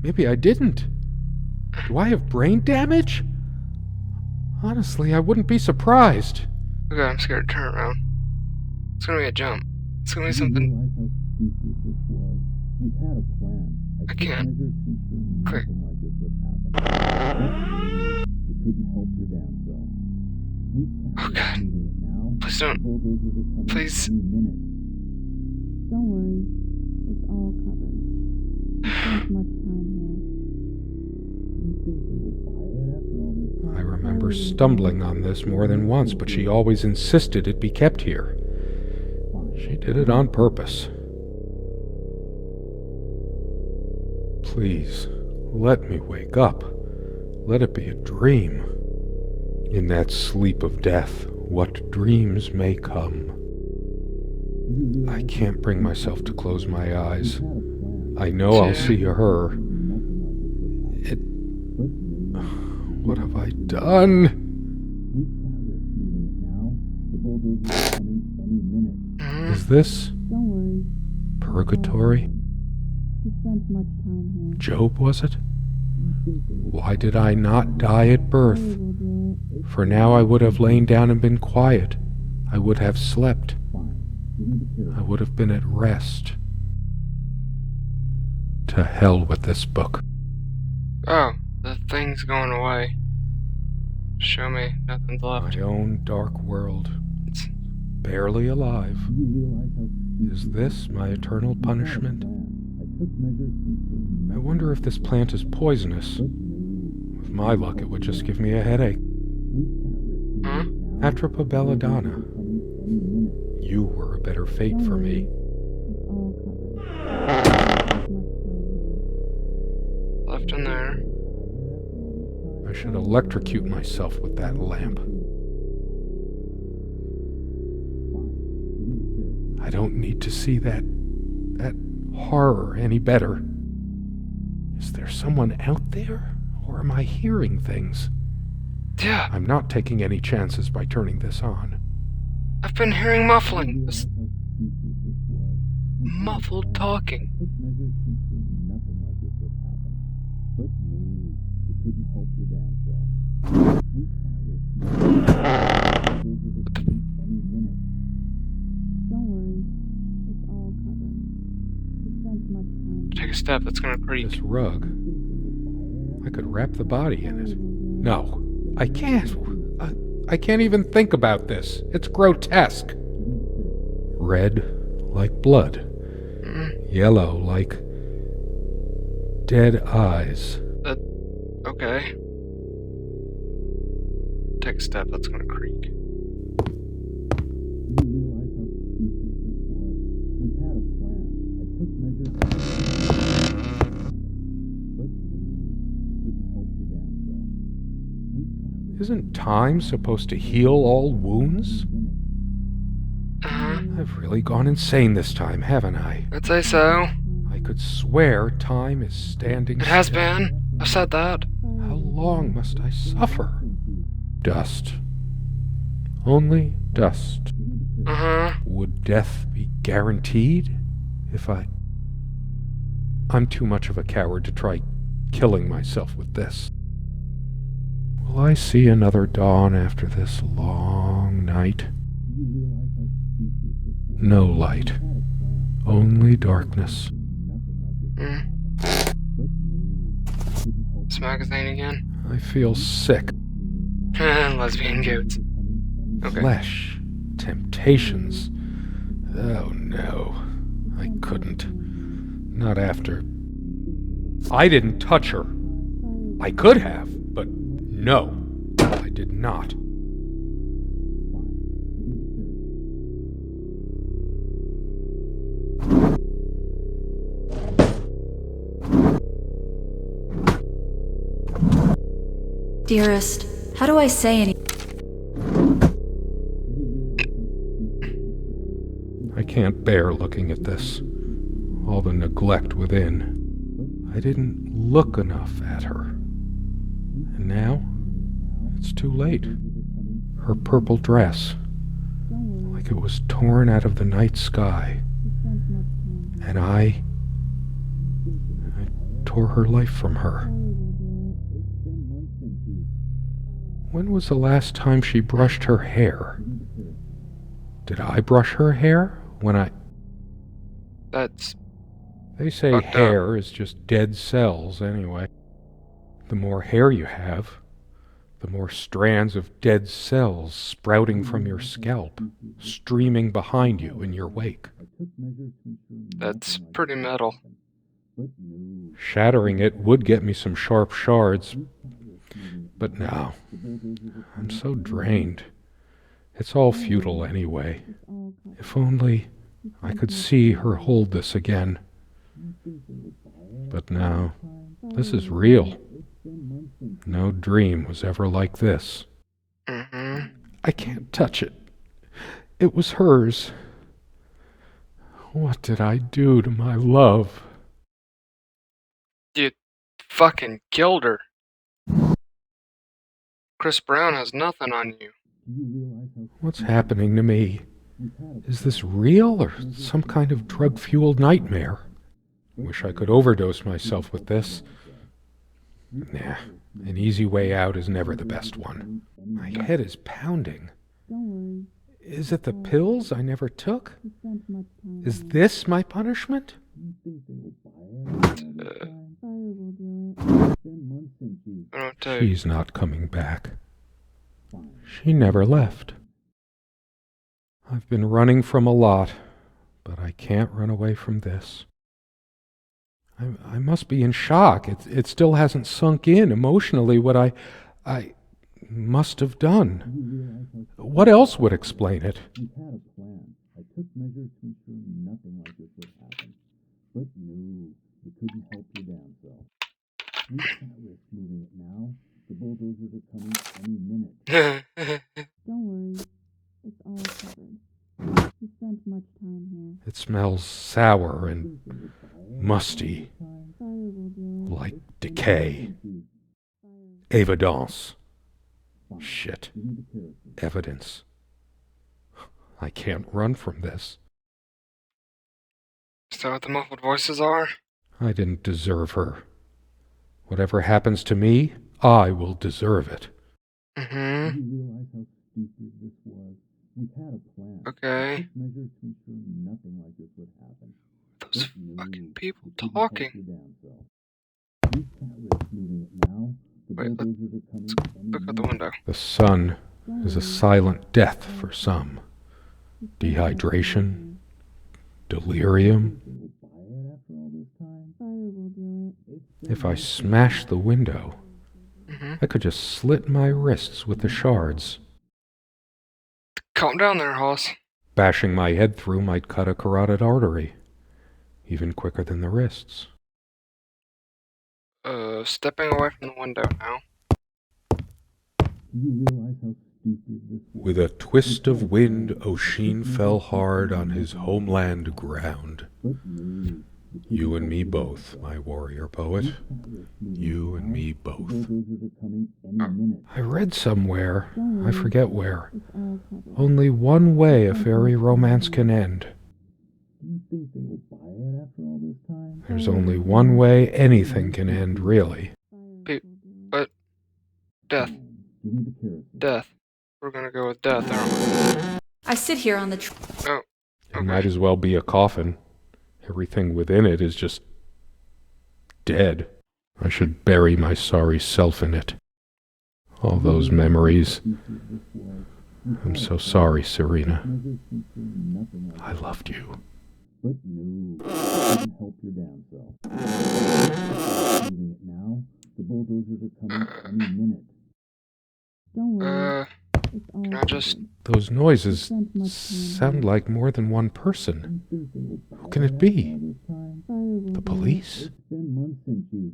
Speaker 1: Maybe I didn't. Do I have brain damage? Honestly, I wouldn't be surprised.
Speaker 2: Okay, I'm scared to turn around. It's gonna be a jump. It's gonna be
Speaker 4: You
Speaker 2: something.
Speaker 4: realize how stupid this was? We had a plan.
Speaker 2: I
Speaker 4: took
Speaker 2: can't.
Speaker 4: measures to ensure
Speaker 2: Quick.
Speaker 4: nothing like this would happen. You couldn't help your damn self. We can't
Speaker 2: Oh,
Speaker 4: risk
Speaker 2: God.
Speaker 4: moving it now.
Speaker 2: Please
Speaker 4: The
Speaker 2: don't.
Speaker 4: bulldozers are coming
Speaker 2: Please.
Speaker 4: any minute.
Speaker 5: Don't worry. It's all covered. He spent much time here.
Speaker 4: You think they will buy it after all this time?
Speaker 1: I remember stumbling on this more than once, but she always insisted it be kept here. She did it on purpose. Please, let me wake up. Let it be a dream. In that sleep of death, what dreams may come.
Speaker 4: You
Speaker 1: I
Speaker 4: realize
Speaker 1: can't bring myself to close my eyes.
Speaker 4: we had a plan.
Speaker 1: I know I'll see her.
Speaker 4: Nothing like this would happen.
Speaker 1: It...
Speaker 4: But no,
Speaker 1: What have I done?
Speaker 4: we can't risk moving it now. The bulldozers are coming any minute.
Speaker 2: Mhm.
Speaker 1: Is this
Speaker 5: Don't worry.
Speaker 1: purgatory?
Speaker 5: He spent much time here.
Speaker 1: Job, was it?
Speaker 4: You think they will
Speaker 1: Why did I not die at
Speaker 5: Fire
Speaker 1: birth?
Speaker 5: will do it.
Speaker 1: For now I would have lain down and been quiet. I would have slept.
Speaker 4: Fine. Give me the
Speaker 1: I
Speaker 4: kerosene.
Speaker 1: would have been at rest. To hell with this book.
Speaker 2: Oh, the thing's going away. Show me. Nothing's left.
Speaker 1: My own dark world.
Speaker 2: It's...
Speaker 1: Barely alive.
Speaker 4: You realize how stupid
Speaker 1: Is this my eternal
Speaker 4: we had a
Speaker 1: punishment?
Speaker 4: plan. I took measures to ensure
Speaker 1: I wonder if this plant is poisonous.
Speaker 4: But no,
Speaker 1: With my luck, it would just give me a headache.
Speaker 4: we can't risk
Speaker 2: Huh?
Speaker 4: moving it now.
Speaker 1: Atropa belladonna.
Speaker 4: Bulldozers are coming any minute.
Speaker 1: You were a better fate
Speaker 5: Don't
Speaker 1: for
Speaker 5: worry.
Speaker 1: me.
Speaker 5: It's all covered. He spent much time here.
Speaker 2: left in there.
Speaker 1: I should electrocute myself with that lamp. I don't need to see that horror any better. Is there someone out there? Or am I hearing things?
Speaker 2: Yeah,
Speaker 1: I'm not taking any chances by turning this on.
Speaker 2: I've been hearing muffling. This muffled talking.
Speaker 4: Took measures to ensure nothing like this would happen. But no, it couldn't help your damn self. We can't risk any minute.
Speaker 5: Don't worry. It's all covered. He spent much time.
Speaker 2: Take a step, that's gonna creak.
Speaker 1: This rug, I could wrap the body in it. No, I can't. I can't even think about this. It's grotesque. Red like blood. Yellow like dead eyes.
Speaker 2: Okay. Take a step, that's gonna creak.
Speaker 4: Do you realize how stupid this was? We had a plan. I took measures but no, couldn't help your damn self. We can't risk
Speaker 1: Isn't time supposed to heal all wounds?
Speaker 2: Uh-huh.
Speaker 1: I've really gone insane this time, haven't I?
Speaker 2: I'd say so.
Speaker 1: I could swear time is standing
Speaker 2: It has
Speaker 1: still.
Speaker 2: been. I've said that.
Speaker 1: How long must I suffer? Dust. Only dust.
Speaker 2: Uh-huh.
Speaker 1: Would death be guaranteed if I'm too much of a coward to try killing myself with this. Will I see another dawn after this long night? No light. Only darkness.
Speaker 2: This magazine again?
Speaker 1: I feel sick.
Speaker 2: Lesbian goats. Okay.
Speaker 1: Flesh. Temptations. Oh no. I couldn't. Not after. I didn't touch her. I could have, but no. I did not.
Speaker 3: Dearest, how do I say any?
Speaker 1: I can't bear looking at this. All the neglect within. I didn't look enough at her. And now, it's too late. Her purple dress, like it was torn out of the night sky. And I tore her life from her. When was the last time she brushed her hair? Did I brush her hair when I...
Speaker 2: That's...
Speaker 1: They say
Speaker 2: Fucked up.
Speaker 1: hair is just dead cells anyway. The more hair you have, the more strands of dead cells sprouting from your scalp, streaming behind you in your wake.
Speaker 2: That's pretty metal.
Speaker 1: Shattering it would get me some sharp shards, but now, I'm so drained. It's all futile anyway. If only I could see her hold this again. But now, this is real. No dream was ever like this.
Speaker 2: Mm-hmm.
Speaker 1: I can't touch it. It was hers. What did I do to my love?
Speaker 2: You fucking killed her. Chris Brown has nothing on you.
Speaker 1: What's happening to me? Is this real or some kind of drug-fueled nightmare? Wish I could overdose myself with this. Nah, an easy way out is never the best one. My head is pounding.
Speaker 5: Don't worry.
Speaker 1: Is it the pills I never took?
Speaker 5: He spent much time.
Speaker 1: Is this my punishment?
Speaker 5: Fire will do it.
Speaker 2: I don't tell you.
Speaker 1: She's not coming back. She never left. I've been running from a lot, but I can't run away from this. I must be in shock. It still hasn't sunk in emotionally what I must have done. What else would explain it?
Speaker 4: We had a plan. I took measures to ensure nothing like this would happen. But no, it couldn't help your damn self. We can't risk moving it now. The bulldozers are coming any minute.
Speaker 5: Don't worry. It's all covered. He spent much time here.
Speaker 1: It smells sour and musty,
Speaker 5: Fire will do it.
Speaker 1: like decay.
Speaker 5: Fire.
Speaker 1: Evidence. Shit. Evidence. I can't run from this.
Speaker 2: Is that what the muffled voices are?
Speaker 1: I didn't deserve her. Whatever happens to me, I will deserve it.
Speaker 2: Mm-hmm.
Speaker 4: Do you realize how stupid this was? We had a plan.
Speaker 2: Okay.
Speaker 4: We took measures to ensure nothing like this would happen.
Speaker 2: Those
Speaker 4: But no,
Speaker 2: fucking people
Speaker 4: we couldn't
Speaker 2: talking.
Speaker 4: help your damn self. We can't risk moving it now. The
Speaker 2: Wait,
Speaker 4: bulldozers are coming any
Speaker 2: Look out the
Speaker 4: minute.
Speaker 2: window.
Speaker 1: The sun
Speaker 5: Don't
Speaker 1: is a
Speaker 5: worry.
Speaker 1: silent death for some.
Speaker 5: He spent much
Speaker 1: Dehydration,
Speaker 5: time
Speaker 1: delirium.
Speaker 4: They will buy it after all this time.
Speaker 5: here. Fire will do it.
Speaker 4: It's been
Speaker 1: If I
Speaker 4: months
Speaker 1: smash the window,
Speaker 2: Mm-hmm.
Speaker 1: I could just slit my wrists with the shards.
Speaker 2: Calm down there, Hoss.
Speaker 1: Bashing my head through might cut a carotid artery, even quicker than the wrists.
Speaker 2: Stepping away from the window now.
Speaker 4: Do you realize how stupid this was?
Speaker 1: With a twist of wind, Oisin fell hard on his homeland ground.
Speaker 4: But no, we couldn't
Speaker 1: You and
Speaker 4: help
Speaker 1: me
Speaker 4: your damn
Speaker 1: both,
Speaker 4: self.
Speaker 1: my warrior poet.
Speaker 4: We can't risk moving
Speaker 1: You
Speaker 4: it
Speaker 1: and
Speaker 4: now.
Speaker 1: me
Speaker 4: The
Speaker 1: both.
Speaker 4: bulldozers are coming any minute.
Speaker 1: I read somewhere,
Speaker 5: Don't
Speaker 1: I
Speaker 5: worry.
Speaker 1: forget where,
Speaker 5: It's all covered.
Speaker 1: only one way a fairy romance can end.
Speaker 4: Do you think they will buy it after all this time?
Speaker 1: There's only one way anything can end, really.
Speaker 5: Fire
Speaker 2: Pe-
Speaker 5: will do it.
Speaker 2: But death.
Speaker 4: Fine. Give me the kerosene.
Speaker 2: Death. We're gonna go with death, aren't we?
Speaker 3: I sit here on the
Speaker 2: Oh,
Speaker 1: It
Speaker 2: okay.
Speaker 1: might as well be a coffin. Everything within it is just dead. I should bury my sorry self in it. All those memories. I'm so sorry, Serena. I loved you.
Speaker 4: But no, you couldn't help your damn self. Moving it now. The bulldozers are coming any minute.
Speaker 5: Don't worry. It's all
Speaker 2: can I just-
Speaker 5: covered.
Speaker 1: Those noises
Speaker 5: Spent much time
Speaker 1: sound
Speaker 5: here.
Speaker 1: like more than one person.
Speaker 4: Do you think they will buy
Speaker 1: Who can it
Speaker 4: after
Speaker 1: be?
Speaker 4: all this time?
Speaker 5: Fire will
Speaker 1: The
Speaker 5: do it.
Speaker 1: police?
Speaker 4: It's been months since you.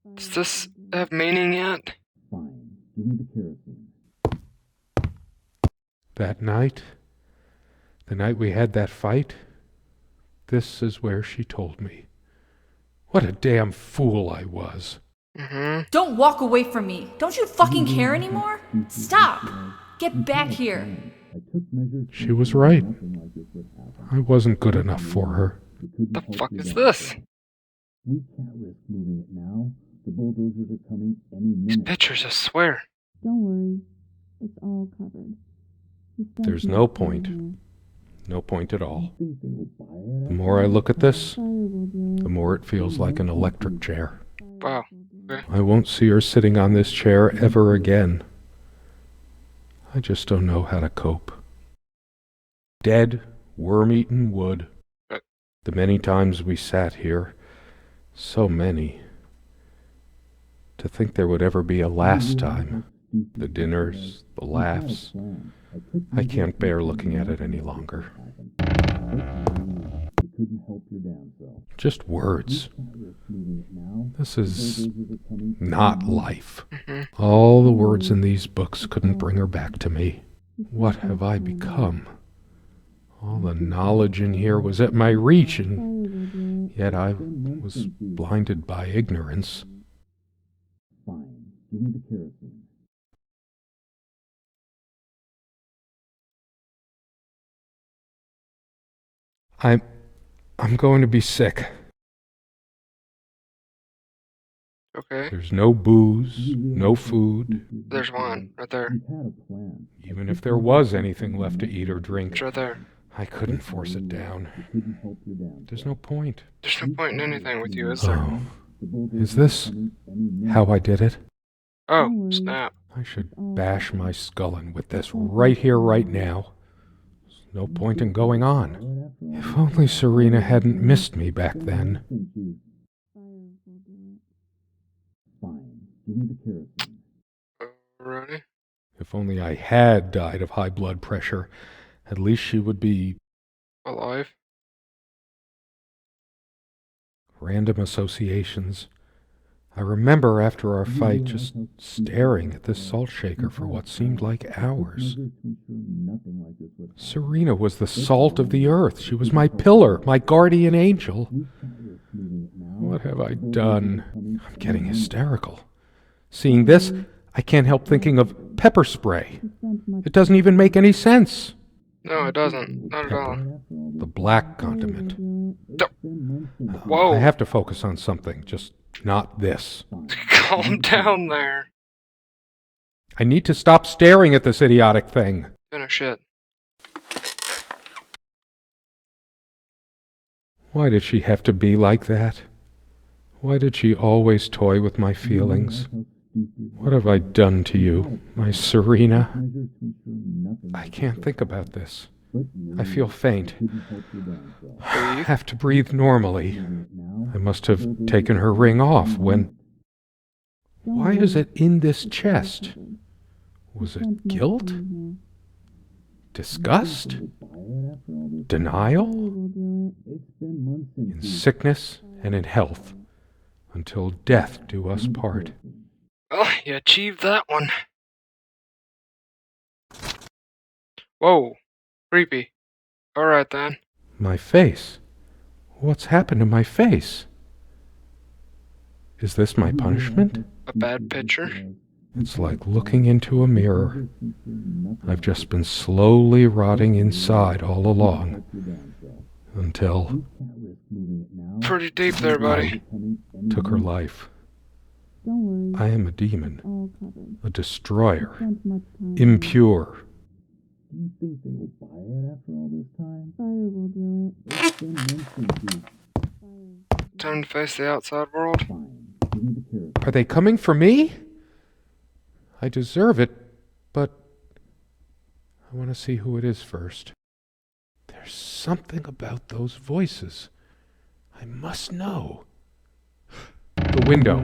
Speaker 5: Fire
Speaker 2: Does this
Speaker 5: will do it.
Speaker 2: have meaning yet?
Speaker 4: Fine. Give me the kerosene.
Speaker 1: That night, the night we had that fight, this is where she told me. What a damn fool I was.
Speaker 2: Mm-hmm.
Speaker 3: Don't walk away from me. Don't you fucking care anymore? Stop. Get back here.
Speaker 4: I took measures. to
Speaker 1: She was
Speaker 4: ensure
Speaker 1: right.
Speaker 4: Nothing like this would happen.
Speaker 1: I wasn't good enough for her.
Speaker 4: We couldn't
Speaker 2: The
Speaker 4: help
Speaker 2: fuck
Speaker 4: your
Speaker 2: is
Speaker 4: damn
Speaker 2: this?
Speaker 4: self. We can't risk moving it now. The bulldozers are coming any
Speaker 2: These
Speaker 4: minute.
Speaker 2: pictures, I swear.
Speaker 5: Don't worry. It's all covered. He spent
Speaker 1: There's
Speaker 5: much
Speaker 1: no
Speaker 5: time
Speaker 1: point.
Speaker 5: here.
Speaker 1: No point at
Speaker 4: Do you
Speaker 1: all.
Speaker 4: think they will buy it
Speaker 1: The
Speaker 4: after
Speaker 1: more I
Speaker 4: all
Speaker 1: look
Speaker 4: this
Speaker 1: at this,
Speaker 5: Fire will do
Speaker 1: the
Speaker 5: it.
Speaker 1: more it feels like an electric chair.
Speaker 5: Fire
Speaker 2: Wow.
Speaker 5: will do it.
Speaker 2: Okay.
Speaker 1: I won't see her sitting on this chair ever again. I just don't know how to cope. Dead, worm-eaten wood. The many times we sat here, so many. To think there would ever be a last time. The dinners, the laughs. I can't bear looking at it any longer.
Speaker 4: You couldn't help your damn self.
Speaker 1: Just words.
Speaker 4: Can't risk moving it now.
Speaker 1: This
Speaker 4: The
Speaker 1: is
Speaker 4: bulldozers are coming
Speaker 1: not
Speaker 4: any minute.
Speaker 1: life.
Speaker 2: Mm-hmm.
Speaker 1: All the words in these books couldn't bring her back to me.
Speaker 5: He spent
Speaker 1: What
Speaker 5: much
Speaker 1: have I
Speaker 5: time here.
Speaker 1: become? All the knowledge in here was at my reach,
Speaker 5: Fire
Speaker 1: and
Speaker 5: will do it.
Speaker 1: yet I was blinded by ignorance.
Speaker 4: Fine. Give me the kerosene.
Speaker 1: I'm going to be sick.
Speaker 2: Okay.
Speaker 1: There's no booze, no food.
Speaker 2: There's one right there.
Speaker 4: We had a plan.
Speaker 1: Even if there was anything left to eat or drink,
Speaker 2: It's right there.
Speaker 1: I couldn't force it down.
Speaker 4: You couldn't help your damn
Speaker 1: There's
Speaker 4: self.
Speaker 1: no point.
Speaker 2: There's no point in anything with you, is there?
Speaker 1: Oh,
Speaker 4: The bulldozers
Speaker 1: is this
Speaker 4: are coming any minute.
Speaker 1: how I did it?
Speaker 2: Oh, snap.
Speaker 1: I should bash my skull in with this right here, right now. There's no point in going on. If only Serena hadn't missed me back then.
Speaker 5: Fire will do it.
Speaker 4: Fine. Give me the kerosene.
Speaker 2: Alrighty.
Speaker 1: If only I had died of high blood pressure, at least she would be
Speaker 2: Alive.
Speaker 1: random associations. I remember after our fight just staring at this salt shaker for what seemed like hours. Serena was the salt of the earth. She was my pillar, my guardian angel. What have I done? I'm getting hysterical. Seeing this, I can't help thinking of pepper spray. It doesn't even make any sense.
Speaker 2: No, it doesn't. Not at all.
Speaker 1: The black condiment.
Speaker 2: Whoa.
Speaker 1: I have to focus on something, just not this.
Speaker 2: Calm down there.
Speaker 1: I need to stop staring at this idiotic thing.
Speaker 2: No shit.
Speaker 1: Why did she have to be like that? Why did she always toy with my feelings? What have I done to you, my Serena? I can't think about this. I feel faint. I have to breathe normally. I must have taken her ring off when... Why is it in this chest? Was it guilt? Disgust? Denial? In sickness and in health, until death do us part.
Speaker 2: Oh, you achieved that one. Whoa. Creepy. Alright then.
Speaker 1: My face? What's happened to my face? Is this my punishment?
Speaker 2: A bad picture?
Speaker 1: It's like looking into a mirror. I've just been slowly rotting inside all along. Until...
Speaker 2: Pretty deep there, buddy.
Speaker 1: took her life. I am a demon. A destroyer. Impure.
Speaker 4: Do you think they will buy it after all this time? Fire will do it. It's been months since
Speaker 2: Time to face the outside world.
Speaker 4: Fine. Give me the carrot.
Speaker 1: Are they coming for me? I deserve it, but I want to see who it is first. There's something about those voices. I must know. The window.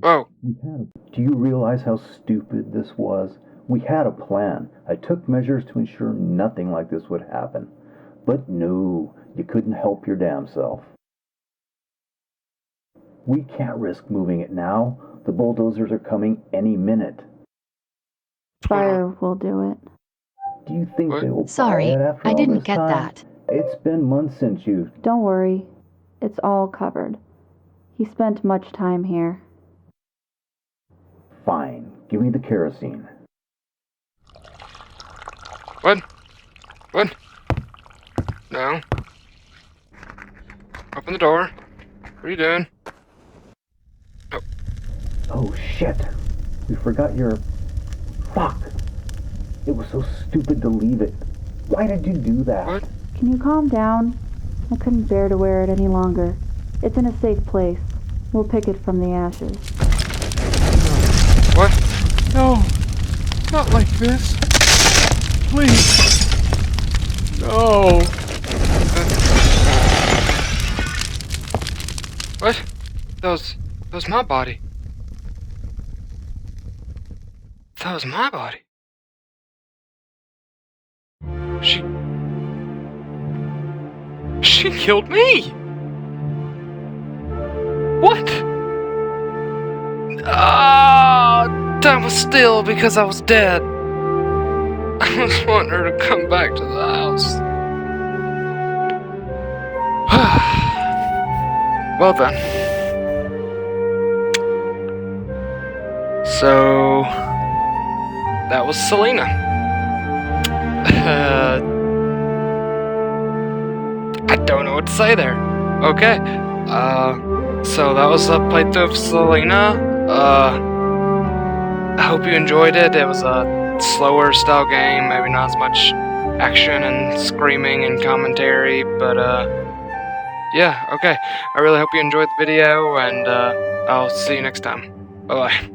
Speaker 2: Whoa.
Speaker 4: Do you realize how stupid this was? We had a plan. I took measures to ensure nothing like this would happen. But no, you couldn't help your damn self. We can't risk moving it now. The bulldozers are coming any minute.
Speaker 5: Fire will do it.
Speaker 4: Do you think
Speaker 2: What?
Speaker 4: they will
Speaker 6: Sorry,
Speaker 4: buy it after
Speaker 6: I
Speaker 4: all
Speaker 6: didn't
Speaker 4: this
Speaker 6: get
Speaker 4: time?
Speaker 6: that.
Speaker 4: It's been months since you...
Speaker 5: Don't worry. It's all covered. He spent much time here.
Speaker 4: Fine. Give me the kerosene.
Speaker 2: What? What? No. Open the door. What are you doing?
Speaker 4: Oh shit. We forgot your... Fuck. It was so stupid to leave it. Why did you do that?
Speaker 2: What?
Speaker 5: Can you calm down? I couldn't bear to wear it any longer. It's in a safe place. We'll pick it from the ashes.
Speaker 2: What?
Speaker 1: No, not like this. Please. No.
Speaker 2: What? That was my body. That was my body. She killed me! What? That was still because I was dead. I was wanting her to come back to the house. Well then. So... that was Selena. I don't know what to say there. Okay. So that was a playthrough of Selena. I hope you enjoyed it. It was a slower style game, maybe not as much action and screaming and commentary, but yeah, okay. I really hope you enjoyed the video, and I'll see you next time. Bye-bye.